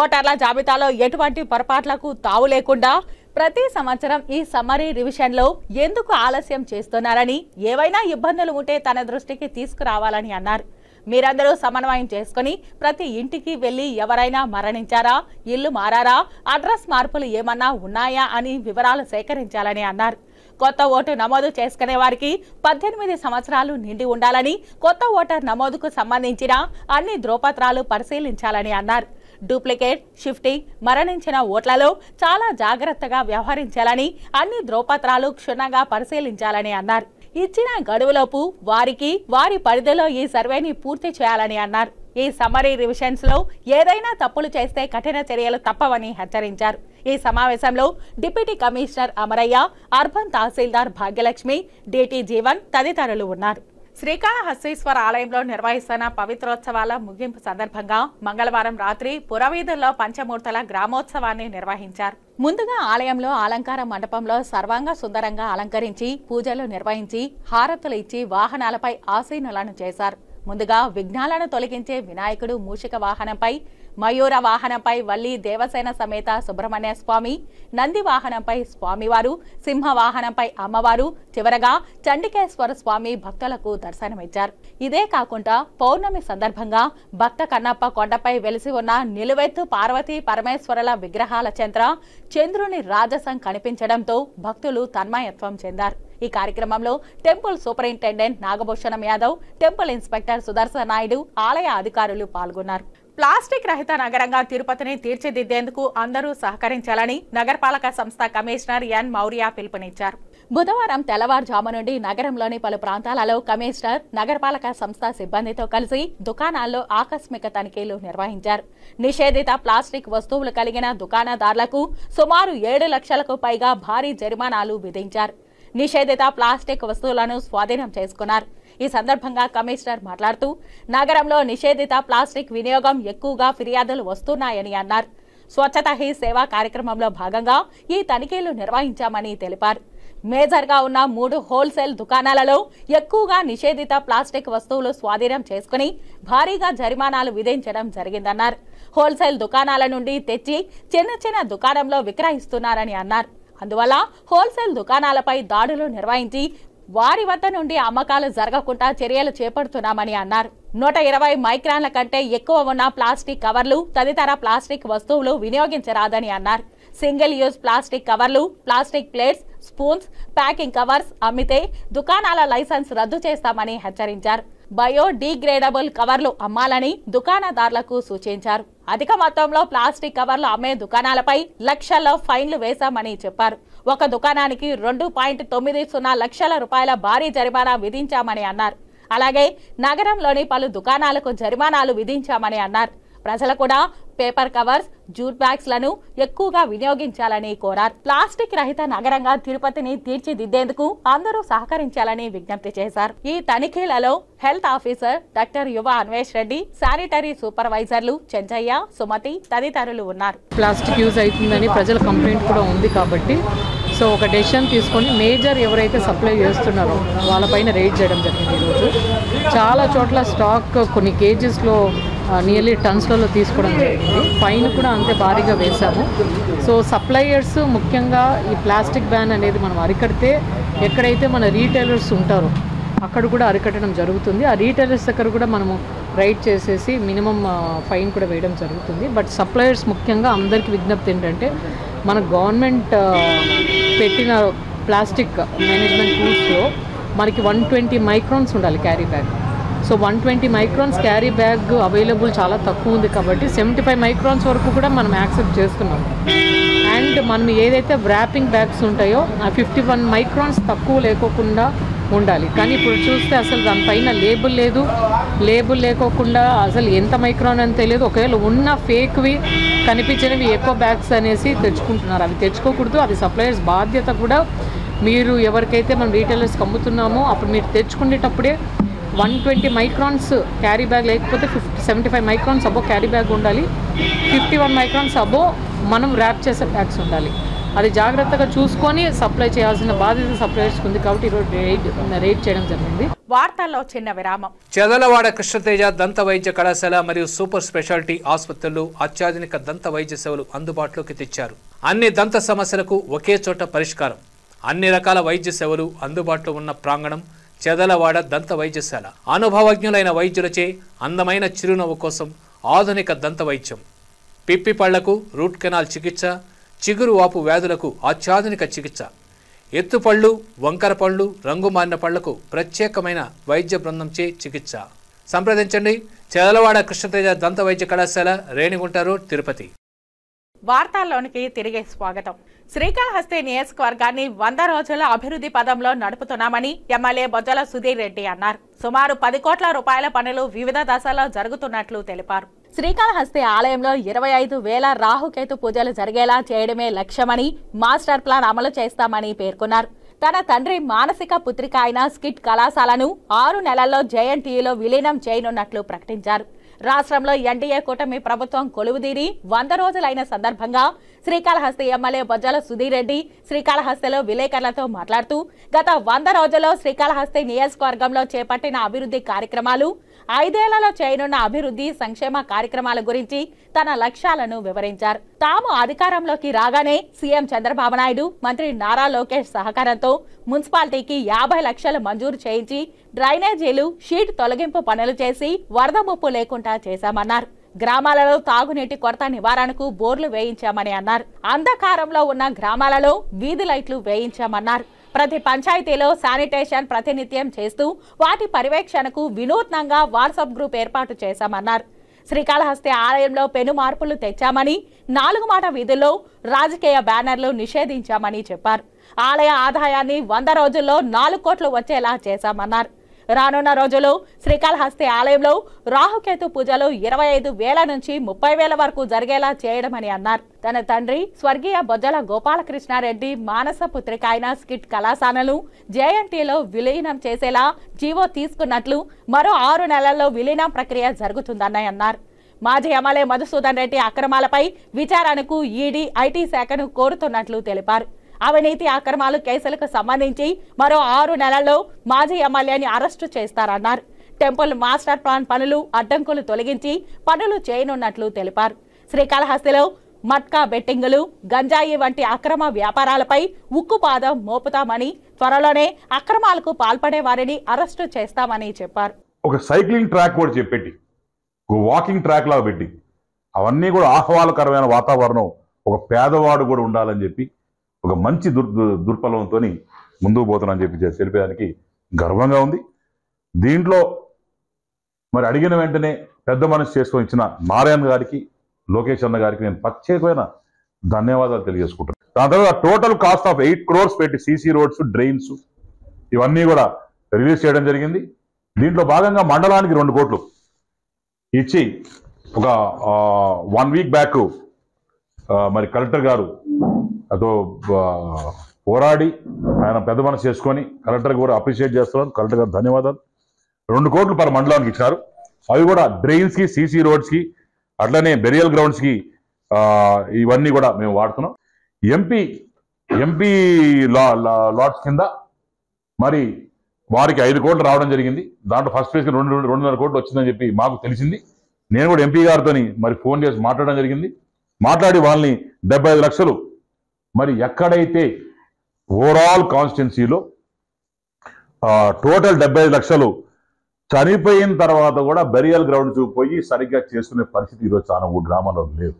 ఓటర్ల జాబితాలో ఎటువంటి పొరపాట్లకు తావు లేకుండా ప్రతి సంవత్సరం ఈ సమ్మరీ రివిజన్లో ఎందుకు ఆలస్యం చేస్తున్నారని, ఏవైనా ఇబ్బందులు ఉంటే తన దృష్టికి తీసుకురావాలని అన్నారు. మీరందరూ సమన్వయం చేసుకుని ప్రతి ఇంటికి వెళ్లి ఎవరైనా మరణించారా, ఇల్లు మారారా, అడ్రస్ మార్పులు ఏమన్నా ఉన్నాయా అని వివరాలు సేకరించాలని అన్నారు. కొత్త ఓటు నమోదు చేసుకునే వారికి 18 సంవత్సరాలు నిండి ఉండాలని, కొత్త ఓటర్ నమోదుకు సంబంధించిన అన్ని ధ్రువపత్రాలు పరిశీలించాలని అన్నారు. డూప్లికేట్, షిఫ్టింగ్, మరణించిన ఓట్లలో చాలా జాగ్రత్తగా వ్యవహరించాలని, అన్ని ధ్రువపత్రాలు క్షుణ్ణంగా పరిశీలించాలని అన్నారు. ఇచ్చిన గడువులోపు వారికి వారి పరిధిలో ఈ సర్వేని పూర్తి చేయాలని అన్నారు. ఈ సమ్మరీ రివిజన్స్ లో ఏదైనా తప్పులు చేస్తే కఠిన చర్యలు తప్పవని హెచ్చరించారు. ఈ సమావేశంలో డిప్యూటీ కమిషనర్ అమరయ్య, అర్బన్ తహసీల్దార్ భాగ్యలక్ష్మి, డిటి జీవన్ తదితరులు ఉన్నారు. శ్రీకాళహస్తీశ్వర ఆలయంలో నిర్వహిస్తున్న పవిత్రోత్సవాల ముగింపు సందర్భంగా మంగళవారం రాత్రి పురవీధుల్లో పంచమూర్తుల గ్రామోత్సవాన్ని నిర్వహించారు. ముందుగా ఆలయంలో అలంకార మండపంలో సర్వాంగ సుందరంగా అలంకరించి పూజలు నిర్వహించి హారతులు ఇచ్చి వాహనాలపై ఆసీనులను చేశారు. ముందుగా విఘ్నాలను తొలగించే వినాయకుడు మూషిక వాహనంపై, మయూర వాహనంపై వల్లి దేవసేన సమేత సుబ్రహ్మణ్య స్వామి, నంది వాహనంపై స్వామివారు, సింహ వాహనంపై అమ్మవారు, చివరగా చండికేశ్వర స్వామి భక్తులకు దర్శనమిచ్చారు. ఇదే కాకుండా పౌర్ణమి సందర్భంగా భక్త కన్నప్ప కొండపై వెలిసి ఉన్న నిలువెత్తు పార్వతీ పరమేశ్వరుల విగ్రహాల చెంత చంద్రుని రాజసం కనిపించడంతో భక్తులు తన్మయత్వం చెందారు. ఈ కార్యక్రమంలో temple superintendent Nagabhushanam Yadav, temple inspector Sudarshan Naidu, ఆలయ అధికారులు పాల్గొన్నారు. ప్లాస్టిక్ రహిత నగరంగా తిరుపతిని తీర్చిదిద్దేందుకు అందరూ సహకరించాలని నగరపాలక సంస్థ కమిషనర్ ఎన్ మౌర్య పిలుపునిచ్చారు. బుధవారం తెల్లవారుజాము నుండి నగరంలోని పలు ప్రాంతాలలో కమిషనర్, నగరపాలక సంస్థ సిబ్బందితో కలిసి దుకాణాల్లో ఆకస్మిక తనిఖీలు నిర్వహించారు. నిషేధిత ప్లాస్టిక్ వస్తువులు కలిగిన దుకాణదారులకు సుమారు 7 లక్షలకు పైగా భారీ జరిమానాలు విధించారు. నిషేధిత ప్లాస్టిక్ వస్తువులను స్వాధీనం చేసుకున్నారు. ఈ సందర్భంగా కమిషనర్ మాట్లాడుతూ నగరంలో నిషేధిత ప్లాస్టిక్ వినియోగం ఎక్కువగా ఫిర్యాదులు వస్తున్నాయని అన్నారు. స్వచ్ఛత హీ సేవా కార్యక్రమంలో భాగంగా ఈ తనిఖీలు నిర్వహించామని తెలిపారు. మేజర్గా ఉన్న 3 హోల్సేల్ దుకాణాలలో ఎక్కువగా నిషేధిత ప్లాస్టిక్ వస్తువులు స్వాధీనం చేసుకుని భారీగా జరిమానాలు విధించడం జరిగిందన్నారు. హోల్సేల్ దుకాణాల నుండి తెచ్చి చిన్న దుకాణంలో విక్రయిస్తున్నారని అన్నారు. అందువల్ల హోల్సేల్ దుకాణాలపై దాడులు నిర్వహించి వారి వద్ద నుండి అమ్మకాలు జరగకుండా చర్యలు చేపడుతున్నామని అన్నారు. 120 మైక్రాన్ల కంటే ఎక్కువ ఉన్న ప్లాస్టిక్ కవర్లు, తదితర ప్లాస్టిక్ వస్తువులు వినియోగించరాదని అన్నారు. సింగిల్ యూజ్ ప్లాస్టిక్ కవర్లు, plastic plates, spoons, packing covers అమ్మితే దుకాణాల లైసెన్స్ రద్దు చేస్తామని హెచ్చరించారు. బయోడీగ్రేడబుల్ కవర్లు అమ్మాలని దుకాణదారులకు సూచించారు. అధిక మొత్తంలో ప్లాస్టిక్ కవర్లు అమ్మే దుకాణాలపై లక్షల్లో ఫైన్లు వేశామని చెప్పారు. ఒక దుకాణానికి 2.90 లక్షల రూపాయల భారీ జరిమానా విధించామని అన్నారు. అలాగే నగరంలోని పలు దుకాణాలకు జరిమానాలు విధించామని అన్నారు. ప్రజలు కూడా పేపర్ కవర్స్, జూట్ బ్యాగ్స్ లను ఎక్కువగా వినియోగించాలని కోరారు. ప్లాస్టిక్ రహిత నగరంగా తిరుపతిని తీర్చిదిద్దేందుకు అందరూ సహకరించాలని విజ్ఞప్తి చేశారు. ఈ తనిఖీలలో హెల్త్ ఆఫీసర్ డాక్టర్ యువ అన్వేష్ రెడ్డి, శానిటరీ సూపర్వైజర్లు చెంచయ్య, సుమతి తదితరులు ఉన్నారు. ప్లాస్టిక్ యూజ్ అవుతుందని ప్రజల కంప్లైంట్ కూడా ఉంది కాబట్టి సో ఒక డెసిషన్ తీసుకొని మేజర్ ఎవరైతే సప్లై చేస్తున్నారో వాళ్ళపైన రేట్ చేయడం జరిగింది ఈరోజు. చాలా చోట్ల స్టాక్ కొన్ని కేజెస్లో నియర్లీ టన్స్లలో తీసుకోవడం జరిగింది. ఫైన్ కూడా అంతే భారీగా వేశాము. సో సప్లయర్స్ ముఖ్యంగా ఈ ప్లాస్టిక్ బ్యాన్ అనేది మనం అరికడితే ఎక్కడైతే మన రీటైలర్స్ ఉంటారో అక్కడ కూడా అరికట్టడం జరుగుతుంది. ఆ రీటైలర్స్ దగ్గర కూడా మనము రైడ్ చేసేసి మినిమం ఫైన్ కూడా వేయడం జరుగుతుంది. బట్ సప్లయర్స్ ముఖ్యంగా అందరికీ విజ్ఞప్తి ఏంటంటే మన గవర్నమెంట్ పెట్టిన ప్లాస్టిక్ మేనేజ్మెంట్ రూల్స్లో మనకి 120 మైక్రాన్స్ ఉండాలి carry bag. So 120 microns carry bag available చాలా తక్కువ ఉంది కాబట్టి 75 మైక్రాన్స్ వరకు కూడా మనం యాక్సెప్ట్ చేస్తున్నాం. అండ్ మనం ఏదైతే వ్రాపింగ్ బ్యాగ్స్ ఉంటాయో ఆ 51 మైక్రాన్స్ తక్కువ లేకోకుండా ఉండాలి. కానీ ఇప్పుడు చూస్తే అసలు దానిపైన లేబుల్ లేదు. లేబుల్ లేకోకుండా అసలు ఎంత మైక్రాన్ అని తెలియదు. ఒకవేళ ఉన్న ఫేక్వి కనిపించినవి ఎక్కువ బ్యాగ్స్ అనేసి తెచ్చుకుంటున్నారు. అవి తెచ్చుకోకూడదు. అది సప్లయర్స్ బాధ్యత కూడా. మీరు ఎవరికైతే మనం రీటైలర్స్కి అమ్ముతున్నామో అప్పుడు మీరు తెచ్చుకునేటప్పుడే 120 మైక్రాన్స్ క్యారీ బ్యాగ్ లేకపోతే 75 మైక్రాన్స్ అబో క్యారీ బ్యాగ్ ఉండాలి. 51 మైక్రాన్స్ అబో మనం ర్యాప్ చేసే బ్యాగ్స్ ఉండాలి. అది జాగ్రత్తగా చూసుకొని సప్లై చేయాల్సిన బాధ్యత సప్లయర్స్కి ఉంది కాబట్టి ఈరోజు రేట్ చేయడం జరిగింది. వార్తల్లో చిన్న విరామం. చెదలవాడ కృష్ణతేజ దంత వైద్య కళాశాల మరియు సూపర్ స్పెషాలిటీ ఆసుపత్రుల్లో అత్యాధునిక దంత వైద్య సేవలు అందుబాటులోకి తెచ్చారు. అన్ని దంత సమస్యలకు ఒకే చోట పరిష్కారం. అన్ని రకాల వైద్య సేవలు అందుబాటులో ఉన్న ప్రాంగణం చెదలవాడ దంత వైద్యశాల. అనుభవజ్ఞులైన వైద్యులచే అందమైన చిరునవ్వు కోసం ఆధునిక దంత వైద్యం, పిప్పి పళ్లకు రూట్ కెనాల్ చికిత్స, చిగురు వాపు వ్యాధులకు అత్యాధునిక చికిత్స, ఎత్తుపళ్ళు, వంకర పళ్ళు, రంగు మారిన పళ్లకు ప్రత్యేకమైన వైద్య బృందంచే చికిత్స. సంప్రదించండి చెదలవాడ కృష్ణతేజ దంత వైద్య కళాశాల, రేణిగుంట రోడ్, తిరుపతి. వార్తల్లోనికి తిరిగి స్వాగతం. శ్రీకాళహస్తి నియోజకవర్గాన్ని 100 రోజుల అభివృద్ధి పదంలో నడుపుతున్నామని ఎమ్మెల్యే బొజ్జల సుధీర్ రెడ్డి అన్నారు. సుమారు 10 కోట్ల రూపాయల పనులు వివిధ దశల్లో జరుగుతున్నట్లు తెలిపారు. శ్రీకాళహస్తి ఆలయంలో 25,000 రాహుకేతు పూజలు జరిగేలా చేయడమే లక్ష్యమని, మాస్టర్ ప్లాన్ అమలు చేస్తామని పేర్కొన్నారు. తన తండ్రి మానసిక పుత్రిక అయిన స్కిట్ కళాశాలను 6 నెలల్లో జేఎన్టీయూలో విలీనం చేయనున్నట్లు ప్రకటించారు. రాష్ట్రంలో ఎన్డీఏ కూటమి ప్రభుత్వం కొలువుదీరి 100 రోజులైన సందర్భంగా శ్రీకాళహస్తి ఎమ్మెల్యే బొజ్జల సుధీర్ రెడ్డి శ్రీకాళహస్తిలో విలేకరులతో మాట్లాడుతూ గత 100 రోజుల్లో శ్రీకాళహస్తి నియోజకవర్గంలో చేపట్టిన అభివృద్ధి కార్యక్రమాలు, 5 ఏళ్లలో చేయనున్న అభివృద్ధి సంక్షేమ కార్యక్రమాల గురించి తన లక్ష్యాలను వివరించారు. తాము అధికారంలోకి రాగానే సీఎం చంద్రబాబు నాయుడు, మంత్రి నారా లోకేష్ సహకారంతో మున్సిపాలిటీకి 50 లక్షలు మంజూరు చేయించి డ్రైనేజీలు, షీట్ తొలగింపు పనులు చేసి వరద ముప్పు లేకుండా చేశామన్నారు. గ్రామాలలో తాగునీటి కొరత నివారణకు బోర్లు వేయించామని అన్నారు. అంధకారంలో ఉన్న గ్రామాలలో వీధి లైట్లు వేయించామన్నారు. ప్రతి పంచాయతీలో శానిటేషన్ ప్రతినిత్యం చేస్తూ వాటి పర్యవేక్షణకు వినూత్నంగా వాట్సాప్ గ్రూప్ ఏర్పాటు చేశామన్నారు. శ్రీకాళహస్తి ఆలయంలో పెను మార్పులు తెచ్చామని, 4 మాట వీధుల్లో రాజకీయ బ్యానర్లు నిషేధించామని చెప్పారు. ఆలయ ఆదాయాన్ని 100 రోజుల్లో 4 కోట్లు వచ్చేలా చేశామన్నారు. రానున్న రోజుల్లో శ్రీకాళహస్తి ఆలయంలో రాహుకేతు పూజలు 25,000 నుంచి 30,000 వరకు జరిగేలా చేయడమని అన్నారు. తన తండ్రి స్వర్గీయ బొజ్జల గోపాలకృష్ణారెడ్డి మానస పుత్రిక అయిన స్కిట్ కళాశాలను జేఎన్టీలో విలీనం చేసేలా జీవో తీసుకున్నట్లు, మరో 6 నెలల్లో విలీనం ప్రక్రియ జరుగుతుందని అన్నారు. మాజీ ఎమ్మెల్యే మధుసూదన్ రెడ్డి అక్రమాలపై విచారణకు ఈడీ, ఐటీ శాఖను కోరుతున్నట్లు తెలిపారు. అవినీతి అక్రమాలు కేసులకు సంబంధించి మరో 6 నెలల్లో మాజీ ఎమ్మెల్యేని అరెస్టు చేస్తారన్నారు. టెంపుల్ మాస్టర్ ప్లాన్ పనులు అడ్డంకులు తొలగించి పనులు చేయనున్నట్లు తెలిపారు. శ్రీకాళహస్తిలో మట్కా బెట్టింగులు, గంజాయి వంటి అక్రమ వ్యాపారాలపై ఉక్కుపాదం మోపుతామని, త్వరలోనే అక్రమాలకు పాల్పడే వారిని అరెస్టు చేస్తామని చెప్పారు. ఒక సైక్లింగ్ ట్రాక్ కూడా చెప్పెట్టి, ఒక వాకింగ్ ట్రాక్ లాగా పెట్టి, అవన్నీ కూడా ఆహ్లాదకరమైన వాతావరణం, ఒక పేదవాడు కూడా ఉండాలని చెప్పి ఒక మంచి దుర్పలంతో ముందుకు పోతున్నానని చెప్పి తెలిపేదానికి గర్వంగా ఉంది. దీంట్లో మరి అడిగిన వెంటనే పెద్ద మనసు చేసుకొని ఇచ్చిన నారాయణ గారికి, లోకేష్ అన్న గారికి నేను ప్రత్యేకమైన ధన్యవాదాలు తెలియజేసుకుంటాను. దాని తర్వాత టోటల్ కాస్ట్ ఆఫ్ 8 crores పెట్టి సీసీ రోడ్స్, డ్రైన్స్ ఇవన్నీ కూడా రిలీజ్ చేయడం జరిగింది. దీంట్లో భాగంగా మండలానికి 2 కోట్లు ఇచ్చి ఒక 1 week బ్యాక్ మరి కలెక్టర్ గారు అదో పోరాడి ఆయన పెద్ద మనసు చేసుకొని కలెక్టర్ కూడా అప్రిషియేట్ చేస్తున్నాను. కలెక్టర్ గారు ధన్యవాదాలు. 2 కోట్లు పర్ మండలానికి ఇచ్చారు. అవి కూడా డ్రైన్స్కి, సీసీ రోడ్స్కి, అట్లనే బెరియల్ గ్రౌండ్స్కి ఇవన్నీ కూడా మేము వాడుతున్నాం. ఎంపీ ఎంపీ లాట్స్ కింద మరి వారికి 5 కోట్లు రావడం జరిగింది. దాంట్లో ఫస్ట్ ఫేజ్కి 2.5 కోట్లు వచ్చిందని చెప్పి మాకు తెలిసింది. నేను కూడా ఎంపీ గారితో మరి ఫోన్ చేసి మాట్లాడడం జరిగింది. మాట్లాడి వాళ్ళని 75 లక్షలు మరి ఎక్కడైతే ఓవరాల్ కాన్స్టిట్యున్సీలో టోటల్ 75 లక్షలు చనిపోయిన తర్వాత కూడా బెరియల్ గ్రౌండ్ పోయి సరిగ్గా చేసుకునే పరిస్థితి ఈరోజు చాలా గ్రామాల్లో లేదు.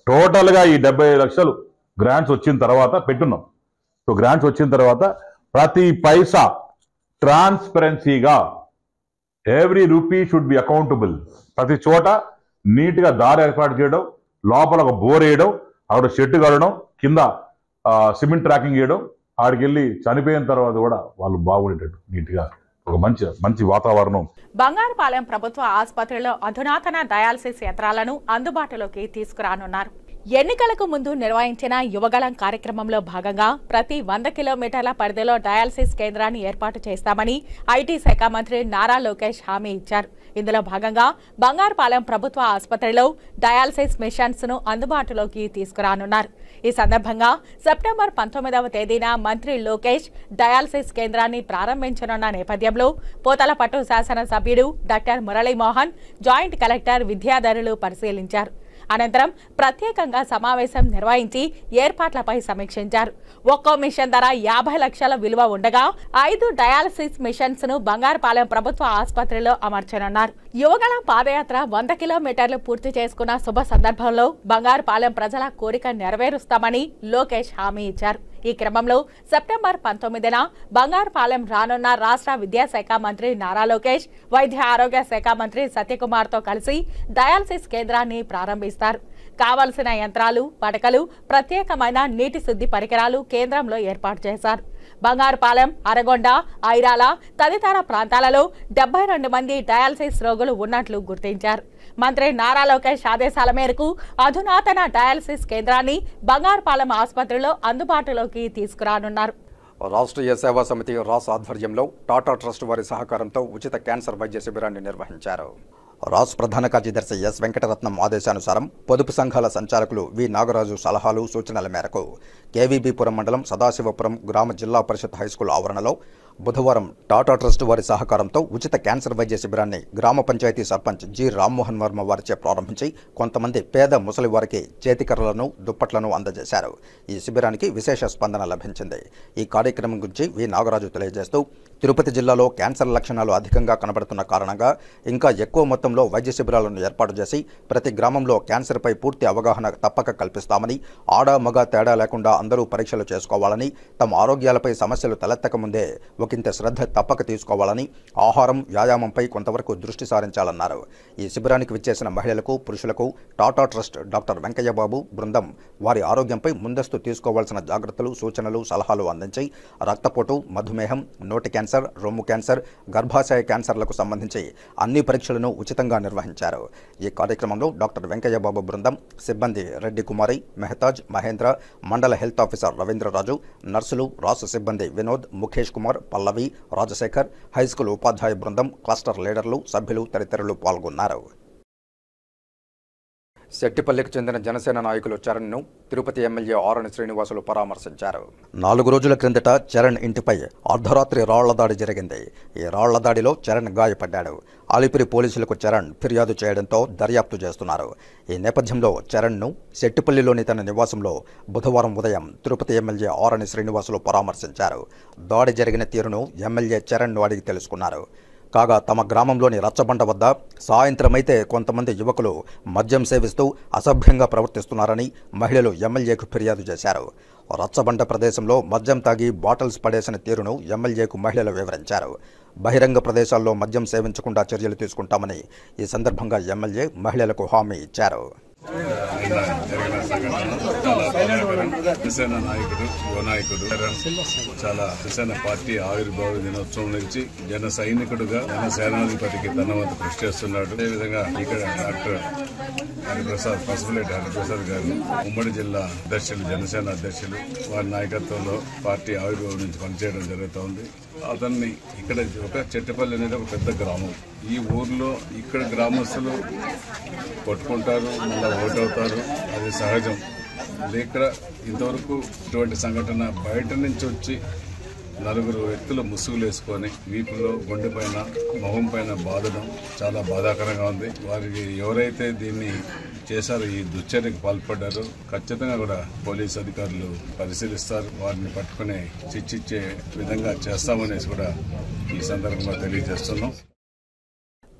టోటల్గా ఈ 75 లక్షలు గ్రాంట్స్ వచ్చిన తర్వాత పెట్టున్నాం. సో గ్రాంట్స్ వచ్చిన తర్వాత ప్రతి పైసా ట్రాన్స్పరెన్సీగా every rupee should be accountable. ప్రతి చోట నీట్గా దారి ఏర్పాటు చేయడం, లోపల ఒక బోర్ వేయడం, అక్కడ షెడ్ కడడం, కింద సిమెంట్ ట్రాకింగ్ చేయడం, ఆడికి వెళ్ళి చనిపోయిన తర్వాత కూడా వాళ్ళు బాగుండేటట్టు నీట్గా ఒక మంచి వాతావరణం. బంగారుపాలెం ప్రభుత్వ ఆసుపత్రిలో అధునాతన డయాలసిస్ యంత్రాలను అందుబాటులోకి తీసుకురానున్నారు. ఎన్నికలకు ముందు నిర్వహించిన యువగళం కార్యక్రమంలో భాగంగా ప్రతి 100 కిలోమీటర్ల పరిధిలో డయాలసిస్ కేంద్రాన్ని ఏర్పాటు చేస్తామని ఐటీ శాఖ మంత్రి నారా లోకేష్ హామీ ఇచ్చారు. ఇందులో భాగంగా బంగారుపాలెం ప్రభుత్వ ఆసుపత్రిలో డయాలసిస్ మిషన్స్ ను అందుబాటులోకి తీసుకురానున్నారు. ఈ సందర్భంగా సెప్టెంబర్ 19వ తేదీన మంత్రి లోకేష్ డయాలసిస్ కేంద్రాన్ని ప్రారంభించనున్న నేపథ్యంలో పోతలపట్టు శాసనసభ్యుడు డాక్టర్ మురళీమోహన్, జాయింట్ కలెక్టర్ విద్యాధరులు పరిశీలించారు. అనంతరం ప్రత్యేకంగా సమావేశం నిర్వహించి ఏర్పాట్లపై సమీక్షించారు. ఒక్కో మిషన్ ధర 50 లక్షల విలువ ఉండగా 5 డయాలసిస్ మిషన్స్ ను బంగారుపాలెం ప్రభుత్వ ఆసుపత్రిలో అమర్చనున్నారు. యువగళం పాదయాత్ర 100 కిలోమీటర్లు పూర్తి చేసుకున్న శుభ సందర్భంలో బంగారుపాలెం ప్రజల కోరిక నెరవేరుస్తామని లోకేష్ హామీ ఇచ్చారు. ఈ క్రమంలో సెప్టెంబర్ 19న బంగారుపాలెం రానున్న రాష్ట్ర విద్యాశాఖ మంత్రి నారా లోకేష్, వైద్య ఆరోగ్య శాఖ మంత్రి సత్యకుమార్తో కలిసి డయాలసిస్ కేంద్రాన్ని ప్రారంభిస్తారు. కావలసిన యంత్రాలు, పడకలు, ప్రత్యేకమైన నీటి శుద్ధి పరికరాలు కేంద్రంలో ఏర్పాటు చేశారు. బంగారుపాలెం, అరగొండ, ఐరాల తదితర ప్రాంతాలలో 72 మంది డయాలసిస్ రోగులు ఉన్నట్లు గుర్తించారు. మంత్రి నారా లోకేష్ ఆదేశాల మేరకు అధునాతన డయాలసిస్ కేంద్రాన్ని బంగారుపాలెం ఆసుపత్రిలో అందుబాటులోకి తీసుకురానున్నారు. రాష్ట్రీయ సేవా సమితి రాస్ ఆధ్వర్యంలో టాటా ట్రస్ట్ వారి సహకారంతో ఉచిత క్యాన్సర్ వైద్య శిబిరాన్ని నిర్వహించారు. రాస్ ప్రధాన కార్యదర్శి ఎస్ వెంకటరత్నం ఆదేశానుసారం పొదుపు సంఘాల సంచాలకులు వి నాగరాజు సలహాలు సూచనల మేరకు కేవీబీపురం మండలం సదాశివపురం గ్రామ జిల్లా పరిషత్ హైస్కూల్ ఆవరణలో బుధవారం టాటా ట్రస్ట్ వారి సహకారంతో ఉచిత క్యాన్సర్ వైద్య శిబిరాన్ని గ్రామ పంచాయతీ సర్పంచ్ జి రామ్మోహన్ వర్మ వారిచే ప్రారంభించి కొంతమంది పేద ముసలి వారికి చేతికర్రలను, దుప్పట్లను అందజేశారు. ఈ శిబిరానికి విశేష స్పందన లభించింది. ఈ కార్యక్రమం గురించి వి నాగరాజు తెలియజేస్తూ తిరుపతి జిల్లాలో క్యాన్సర్ లక్షణాలు అధికంగా కనబడుతున్న కారణంగా ఇంకా ఎక్కువ మొత్తంలో వైద్య శిబిరాలను ఏర్పాటు చేసి ప్రతి గ్రామంలో క్యాన్సర్పై పూర్తి అవగాహన తప్పక కల్పిస్తామని, ఆడ మగ తేడా లేకుండా అందరూ పరీక్షలు చేసుకోవాలని, తమ ఆరోగ్యాలపై సమస్యలు తలెత్తక ముందే ఒకంత శ్రద్ధ తప్పక తీసుకోవాలని, ఆహారం, వ్యాయామంపై కొంతవరకు దృష్టి సారించాలన్నారు. ఈ శిబిరానికి విచ్చేసిన మహిళలకు, పురుషులకు టాటా ట్రస్ట్ డాక్టర్ వెంకయ్యబాబు బృందం వారి ఆరోగ్యంపై ముందస్తు తీసుకోవాల్సిన జాగ్రత్తలు, సూచనలు, సలహాలు అందించి రక్తపోటు, మధుమేహం, నోటి క్యాన్సర్, రొమ్ము క్యాన్సర్, గర్భాశయ క్యాన్సర్లకు సంబంధించి అన్ని పరీక్షలను ఉచితంగా నిర్వహించారు. ఈ కార్యక్రమంలో డాక్టర్ వెంకయ్యబాబు బృందం సిబ్బంది రెడ్డి కుమారి, మెహతాజ్, మహేంద్ర, మండల హెల్త్ ఆఫీసర్ రవీంద్రరాజు, నర్సులు, రాసు సిబ్బంది వినోద్, ముఖేష్ కుమార్, పల్లవి, రాజశేఖర్, హైస్కూల్ ఉపాధ్యాయ బృందం, క్లస్టర్ లీడర్లు, సభ్యులు తదితరులు పాల్గొన్నారు. శెట్టిపల్లికి చెందిన జనసేన నాయకులు చరణ్ను తిరుపతి ఎమ్మెల్యే ఆరణి శ్రీనివాసులు పరామర్శించారు. 4 రోజుల క్రిందట చరణ్ ఇంటిపై అర్ధరాత్రి రాళ్ల దాడి జరిగింది. ఈ రాళ్ల దాడిలో చరణ్ గాయపడ్డాడు. అలిపిరి పోలీసులకు చరణ్ ఫిర్యాదు చేయడంతో దర్యాప్తు చేస్తున్నారు. ఈ నేపథ్యంలో చరణ్ను శెట్టిపల్లిలోని తన నివాసంలో బుధవారం ఉదయం తిరుపతి ఎమ్మెల్యే ఆరణి శ్రీనివాసులు పరామర్శించారు. దాడి జరిగిన తీరును ఎమ్మెల్యే చరణ్ను అడిగి తెలుసుకున్నారు. కాగా తమ గ్రామంలోని రచ్చబండ వద్ద సాయంత్రమైతే కొంతమంది యువకులు మద్యం సేవిస్తూ అసభ్యంగా ప్రవర్తిస్తున్నారని మహిళలు ఎమ్మెల్యేకు ఫిర్యాదు చేశారు. రచ్చబండ ప్రదేశంలో మద్యం తాగి బాటిల్స్ పడేసిన తీరును ఎమ్మెల్యేకు మహిళలు వివరించారు. బహిరంగ ప్రదేశాల్లో మద్యం సేవించకుండా చర్యలు తీసుకుంటామని ఈ సందర్భంగా ఎమ్మెల్యే మహిళలకు హామీ ఇచ్చారు. జనసేన నాయకుడు, యువ నాయకుడు, చాలా జనసేన పార్టీ ఆవిర్భావ దినోత్సవం నుంచి జన సైనికుడుగా జన సేనాధిపతికి తన వంతు కృషి చేస్తున్నాడు. అదేవిధంగా ఇక్కడ డాక్టర్ హరిప్రసాద్, పసుపులేటి హరిప్రసాద్ గారు ఉమ్మడి జిల్లా అధ్యక్షులు, జనసేన అధ్యక్షులు, వారి నాయకత్వంలో పార్టీ ఆవిర్భావం నుంచి పనిచేయడం జరుగుతోంది. అతన్ని ఇక్కడ ఒక చెట్టుపల్లి అనేది ఒక పెద్ద గ్రామం. ఈ ఊర్లో ఇక్కడ గ్రామస్తులు కొట్టుకుంటారు, మళ్ళీ ఓటవుతారు, అది సహజం. ఇక్కడ ఇంతవరకు ఇటువంటి సంఘటన బయట నుంచి వచ్చి నలుగురు వ్యక్తులు ముసుగులు వేసుకొని వీపులో గుండె పైన మొహం పైన బాధడం చాలా బాధాకరంగా ఉంది. వారికి ఎవరైతే దీన్ని చేశారో, ఈ దుశ్చర్యకు పాల్పడ్డారో ఖచ్చితంగా కూడా పోలీసు అధికారులు పరిశీలిస్తారు. వారిని పట్టుకుని శిక్షించే విధంగా చేస్తామనేసి కూడా ఈ సందర్భంగా తెలియజేస్తున్నాం.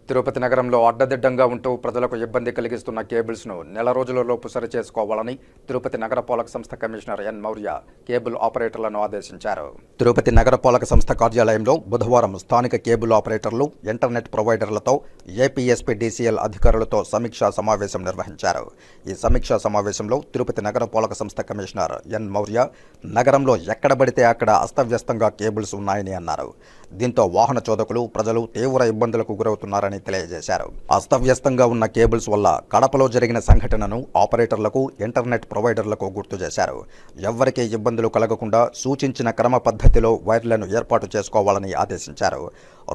తిరుపతి నగరంలో అడ్డదిడ్డంగా ఉంటూ ప్రజలకు ఇబ్బంది కలిగిస్తున్న కేబుల్స్ను నెల రోజులలోపు సరిచేసుకోవాలని తిరుపతి నగరపాలక సంస్థ కమిషనర్ ఎన్ మౌర్య కేబుల్ ఆపరేటర్లను ఆదేశించారు. తిరుపతి నగరపాలక సంస్థ కార్యాలయంలో బుధవారం స్థానిక కేబుల్ ఆపరేటర్లు, ఇంటర్నెట్ ప్రొవైడర్లతో ఏపీఎస్పీడీసీఎల్ అధికారులతో సమీక్షా సమావేశం నిర్వహించారు. ఈ సమీక్షా సమావేశంలో తిరుపతి నగరపాలక సంస్థ కమిషనర్ ఎన్ మౌర్య నగరంలో ఎక్కడ పడితే అక్కడ అస్తవ్యస్తంగా కేబుల్స్ ఉన్నాయని అన్నారు. దీంతో వాహన చోదకులు, ప్రజలు తీవ్ర ఇబ్బందులకు గురవుతున్నారని తెలియజేశారు. అస్తవ్యస్తంగా ఉన్న కేబుల్స్ వల్ల కడపలో జరిగిన సంఘటనను ఆపరేటర్లకు, ఇంటర్నెట్ ప్రొవైడర్లకు గుర్తు చేశారు. ఎవ్వరికీ ఇబ్బందులు కలగకుండా సూచించిన క్రమ పద్ధతిలో వైర్లను ఏర్పాటు చేసుకోవాలని ఆదేశించారు.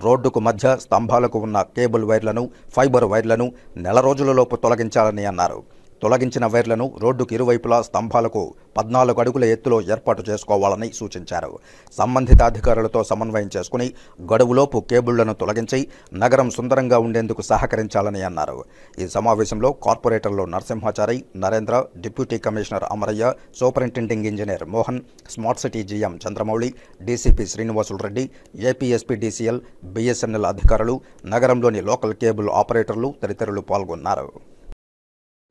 రోడ్డుకు మధ్య స్తంభాలకు ఉన్న కేబుల్ వైర్లను, ఫైబర్ వైర్లను నెల రోజులలోపు తొలగించాలని అన్నారు. తొలగించిన వైర్లను రోడ్డుకు ఇరువైపులా స్తంభాలకు 14 అడుగుల ఎత్తులో ఏర్పాటు చేసుకోవాలని సూచించారు. సంబంధిత అధికారులతో సమన్వయం చేసుకుని గడువులోపు కేబుళ్లను తొలగించి నగరం సుందరంగా ఉండేందుకు సహకరించాలని అన్నారు. ఈ సమావేశంలో కార్పొరేటర్లు Narasimhachari, Narendra, deputy commissioner Amarayya, superintending engineer Mohan, smart city GM Chandramouli, DCP Srinivasulu Reddy, APSPDCL, BSNL అధికారులు, నగరంలోని లోకల్ కేబుల్ ఆపరేటర్లు తదితరులు పాల్గొన్నారు.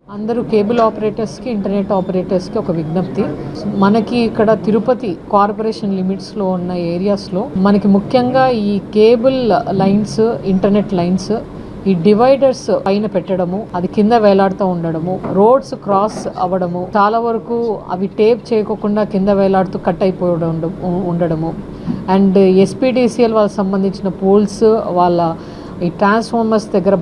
అందరూ కేబుల్ ఆపరేటర్స్కి, ఇంటర్నెట్ ఆపరేటర్స్కి ఒక విజ్ఞప్తి. మనకి ఇక్కడ తిరుపతి కార్పొరేషన్ లిమిట్స్లో ఉన్న ఏరియాస్లో మనకి ముఖ్యంగా ఈ కేబుల్ లైన్స్, ఇంటర్నెట్ లైన్స్, ఈ డివైడర్స్ పైన పెట్టడము, అది కింద వేలాడుతూ ఉండడము, రోడ్స్ క్రాస్ అవ్వడము, చాలా వరకు అవి టేప్ చేయకుండా కింద వేలాడుతూ కట్ అయిపోవడం ఉండడము, అండ్ ఎస్పీడీసీఎల్ వాళ్ళకి సంబంధించిన పోల్స్ వాళ్ళ ఈ ట్రాన్స్ఫార్మర్స్ దగ్గర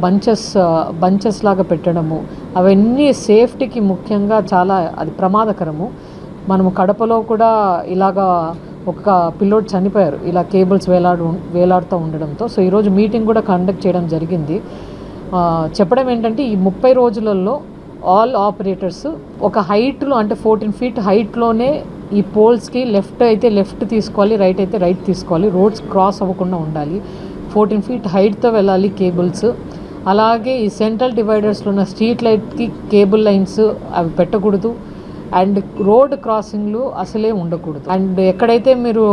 బంచెస్ లాగా పెట్టడము, అవన్నీ సేఫ్టీకి ముఖ్యంగా చాలా అది ప్రమాదకరము. మనము కడపలో కూడా ఇలాగా ఒక పిల్లోడు చనిపోయారు ఇలా కేబుల్స్ వేలాడుతూ ఉండడంతో. సో ఈరోజు మీటింగ్ కూడా కండక్ట్ చేయడం జరిగింది. చెప్పడం ఏంటంటే ఈ 30 రోజులలో ఆల్ ఆపరేటర్స్ ఒక హైట్లో, అంటే 14 feet హైట్లోనే ఈ పోల్స్కి లెఫ్ట్ అయితే లెఫ్ట్ తీసుకోవాలి, రైట్ అయితే రైట్ తీసుకోవాలి, రోడ్స్ క్రాస్ అవ్వకుండా ఉండాలి, 14 feet హైట్తో వెళ్ళాలి కేబుల్స్. అలాగే ఈ సెంట్రల్ డివైడర్స్లో ఉన్న స్ట్రీట్ లైట్కి కేబుల్ లైన్స్ అవి పెట్టకూడదు, అండ్ రోడ్ క్రాసింగ్లు అసలే ఉండకూడదు. అండ్ ఎక్కడైతే మీరు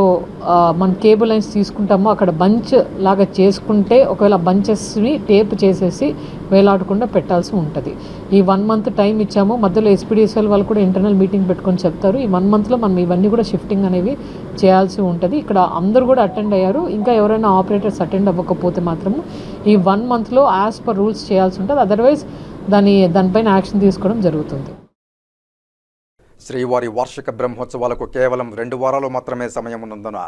మన కేబుల్ లైన్స్ తీసుకుంటామో అక్కడ బంచ్ లాగా చేసుకుంటే ఒకవేళ బంచెస్ని టేప్ చేసేసి వేలాడకుండా పెట్టాల్సి ఉంటుంది. ఈ 1 month టైం ఇచ్చాము. మధ్యలో ఎస్పీడీసీఎల్ వాళ్ళు కూడా ఇంటర్నల్ మీటింగ్ పెట్టుకొని చెప్తారు. ఈ 1 monthలో మనం ఇవన్నీ కూడా షిఫ్టింగ్ అనేవి చేయాల్సి ఉంటుంది. ఇక్కడ అందరూ కూడా అటెండ్ అయ్యారు. ఇంకా ఎవరైనా ఆపరేటర్స్ అటెండ్ అవ్వకపోతే మాత్రము ఈ 1 monthలో యాజ్ పర్ రూల్స్ చేయాల్సి ఉంటుంది. అదర్వైజ్ దానిపైన యాక్షన్ తీసుకోవడం జరుగుతుంది. శ్రీవారి వార్షిక బ్రహ్మోత్సవాలకు కేవలం 2 వారాలు మాత్రమే సమయం ఉన్నందున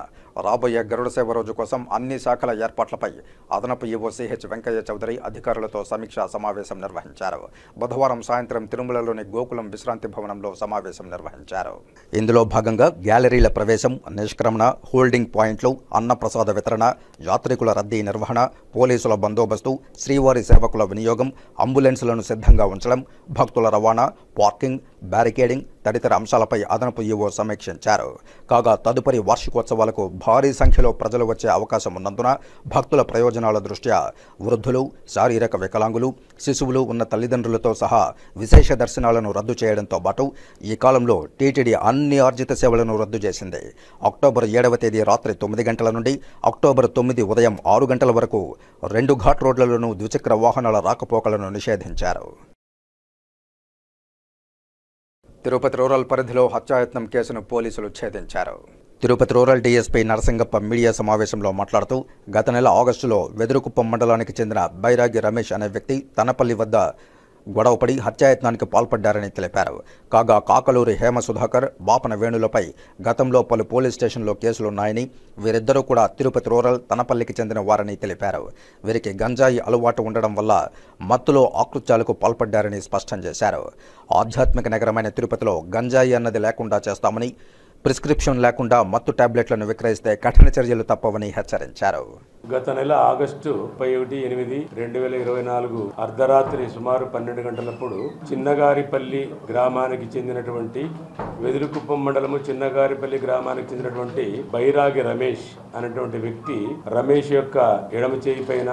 రాబోయే గరుడ సేవ రోజు కోసం అన్ని శాఖల ఏర్పాట్లపై అదనపు ఈవో సిహెచ్ వెంకయ్య చౌదరి అధికారులతో సమీక్షా సమావేశం నిర్వహించారు. బుధవారం సాయంత్రం తిరుమలలోని గోకులం విశ్రాంతి భవనంలో సమావేశం నిర్వహించారు. ఇందులో భాగంగా గ్యాలరీల ప్రవేశం, నిష్క్రమణ, హోల్డింగ్ పాయింట్లు, అన్నప్రసాద వితరణ, యాత్రికుల రద్దీ నిర్వహణ, పోలీసుల బందోబస్తు, శ్రీవారి సేవకుల వినియోగం, అంబులెన్సులను సిద్ధంగా ఉంచడం, భక్తుల రవాణా, పార్కింగ్, బ్యారికేడింగ్ తదితర అంశాలపై అదనపు ఈవో సమీక్షించారు. కాగా తదుపరి వార్షికోత్సవాలకు భారీ సంఖ్యలో ప్రజలు వచ్చే అవకాశం ఉన్నందున భక్తుల ప్రయోజనాల దృష్ట్యా వృద్ధులు, శారీరక వికలాంగులు, శిశువులు ఉన్న తల్లిదండ్రులతో సహా విశేష దర్శనాలను రద్దు చేయడంతో పాటు ఈ కాలంలో టీటీడీ అన్ని ఆర్జిత సేవలను రద్దు చేసింది. అక్టోబర్ 7వ తేదీ రాత్రి 9 గంటల నుండి అక్టోబర్ 9 ఉదయం 6 గంటల వరకు 2 ఘాట్ రోడ్లలోనూ ద్విచక్ర వాహనాల రాకపోకలను నిషేధించారు. తిరుపతి రూరల్ పరిధిలో హత్యాయత్నం కేసును పోలీసులు ఛేదించారు. Tirupati rural DSP Narasingappa media సమావేశంలో మాట్లాడుతూ గత నెల ఆగస్టులో వెదురుకుప్పం మండలానికి చెందిన బైరాగి రమేష్ అనే వ్యక్తి తనపల్లి వద్ద గొడవపడి హత్యాయత్నానికి పాల్పడ్డారని తెలిపారు. కాగా కాకలూరి హేమ సుధాకర్, బాపన వేణులపై గతంలో పలు పోలీస్ స్టేషన్లో కేసులున్నాయని, వీరిద్దరూ కూడా తిరుపతి రూరల్ తనపల్లికి చెందిన వారని తెలిపారు. వీరికి గంజాయి అలవాటు ఉండడం వల్ల మత్తులో ఆకృత్యాలకు పాల్పడ్డారని స్పష్టం చేశారు. ఆధ్యాత్మిక నగరమైన తిరుపతిలో గంజాయి అన్నది లేకుండా చేస్తామని, ప్రిస్క్రిప్షన్ లేకుండా మత్తు టాబ్లెట్లను విక్రయిస్తే కఠిన చర్యలు తప్పవని హెచ్చరించారు. గత నెల ఆగస్టు 31/8/2024 అర్ధరాత్రి సుమారు 12 గంటలప్పుడు చిన్నగారిపల్లి గ్రామానికి చెందినటువంటి వెదురుకుప్పం మండలము చిన్నగారిపల్లి గ్రామానికి చెందినటువంటి బైరాగి రమేష్ అనేటువంటి వ్యక్తి రమేష్ యొక్క ఎడమ చేయి పైన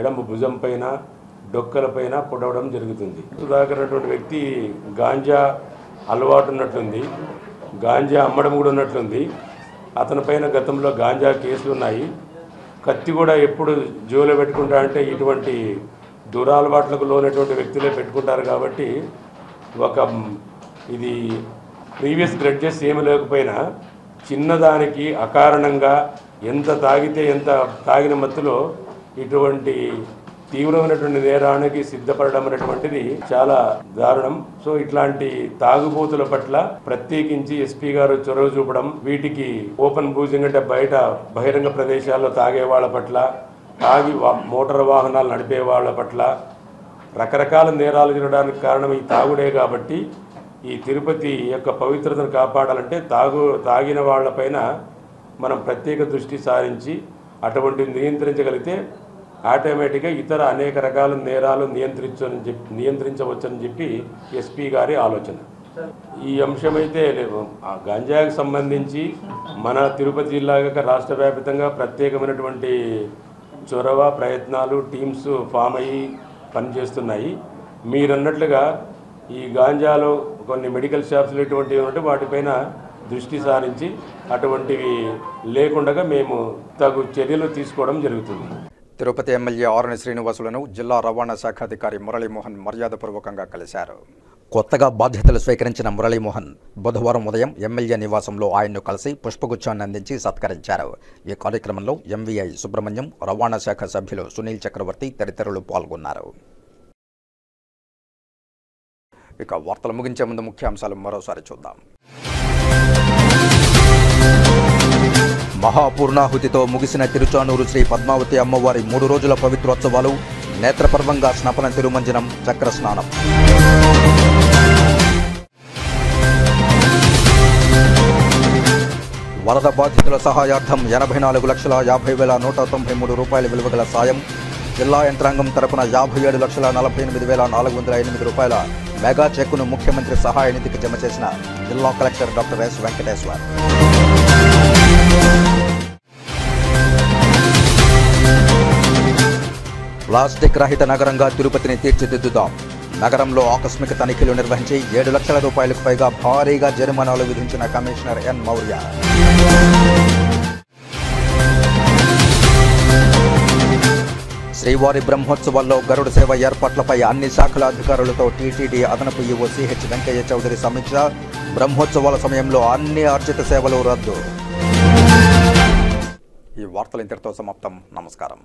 ఎడమ భుజం పైన డొక్కల పైన పొడవడం జరుగుతుంది. సుధాకర్ అనేటువంటి వ్యక్తి గాంజా అలవాటు ఉన్నట్లుంది, గాంజా అమ్మడం కూడా ఉన్నట్లుంది. అతని పైన గతంలో గాంజా కేసులు ఉన్నాయి. కత్తి కూడా ఎప్పుడు జోలో పెట్టుకుంటా అంటే ఇటువంటి దురాలవాట్లకు లోనటువంటి వ్యక్తులే పెట్టుకుంటారు. కాబట్టి ఇది ప్రీవియస్ గ్రెడ్జెస్ ఏమి లేకపోయినా చిన్నదానికి అకారణంగా ఎంత తాగితే ఎంత తాగిన మత్తులో ఇటువంటి తీవ్రమైనటువంటి నేరానికి సిద్ధపడడం అనేటువంటిది చాలా దారుణం. సో ఇట్లాంటి తాగుబోతుల పట్ల ప్రత్యేకించి ఎస్పీ గారు చొరవ చూపడం, వీటికి ఓపెన్ బూజింగ్ అంటే బయట బహిరంగ ప్రదేశాల్లో తాగే వాళ్ళ పట్ల, తాగి మోటార్ వాహనాలు నడిపే వాళ్ళ పట్ల రకరకాల నేరాలు జరగడానికి కారణం ఈ తాగుడే. కాబట్టి ఈ తిరుపతి యొక్క పవిత్రతను కాపాడాలంటే తాగిన వాళ్ళపైన మనం ప్రత్యేక దృష్టి సారించి అటువంటివి నియంత్రించగలిగితే ఆటోమేటిక్గా ఇతర అనేక రకాల నేరాలు నియంత్రించవచ్చని చెప్పి ఎస్పీ గారి ఆలోచన. ఈ అంశమైతే గంజాయికి సంబంధించి మన తిరుపతి జిల్లాగా రాష్ట్ర వ్యాప్తంగా ప్రత్యేకమైనటువంటి చొరవ ప్రయత్నాలు టీమ్స్ ఫామ్ అయ్యి పనిచేస్తున్నాయి. మీరన్నట్లుగా ఈ గాంజాలో కొన్ని మెడికల్ షాప్స్లు ఇటువంటివి ఉంటే వాటిపైన దృష్టి సారించి అటువంటివి లేకుండా మేము తగు చర్యలు తీసుకోవడం జరుగుతుంది. తిరుపతి ఎమ్మెల్యే ఆరణి శ్రీనివాసులను జిల్లా రవాణా శాఖ అధికారి మురళీమోహన్ మర్యాదపూర్వకంగా కలిశారు. కొత్తగా బాధ్యతలు స్వీకరించిన మురళీమోహన్ బుధవారం ఉదయం ఎమ్మెల్యే నివాసంలో ఆయన్ను కలిసి పుష్పగుచ్చాన్ని అందించి సత్కరించారు. ఈ కార్యక్రమంలో ఎంవీఐ సుబ్రహ్మణ్యం, రవాణా శాఖ సభ్యులు సునీల్ చక్రవర్తి తదితరులు పాల్గొన్నారు. ఇక వార్తలు ముగించే ముందు ముఖ్యాంశాలు మరోసారి చూద్దాం. మహాపూర్ణాహుతితో ముగిసిన తిరుచానూరు శ్రీ పద్మావతి అమ్మవారి 3 రోజుల పవిత్రోత్సవాలు, నేత్రపర్వంగా స్నపన తిరుమంజనం, చక్ర స్నానం. వరద బాధితుల సహాయార్థం 84,50,193 రూపాయల విలువ గల సాయం. జిల్లా యంత్రాంగం తరపున 57,48,408 రూపాయల మెగా చెక్కును ముఖ్యమంత్రి సహాయ నిధికి జమ చేసిన జిల్లా collector doctor S Venkateshwar. Plastic రహిత నగరంగా తిరుపతిని తీర్చిదిద్దుదాం. నగరంలో ఆకస్మిక తనిఖీలు నిర్వహించి 7 లక్షల రూపాయలకు పైగా భారీగా జరిమానాలు విధించిన కమిషనర్ ఎన్ మౌర్య. శ్రీవారి బ్రహ్మోత్సవాల్లో గరుడ సేవ ఏర్పాట్లపై అన్ని శాఖల అధికారులతో టీటీడీ అదనపు ఈవో సిహెచ్ వెంకయ్య చౌదరి సమీక్ష. బ్రహ్మోత్సవాల సమయంలో అన్ని అర్జిత సేవలు రద్దు. ఈ వార్తలు ఇంతటితో సమాప్తం. నమస్కారం.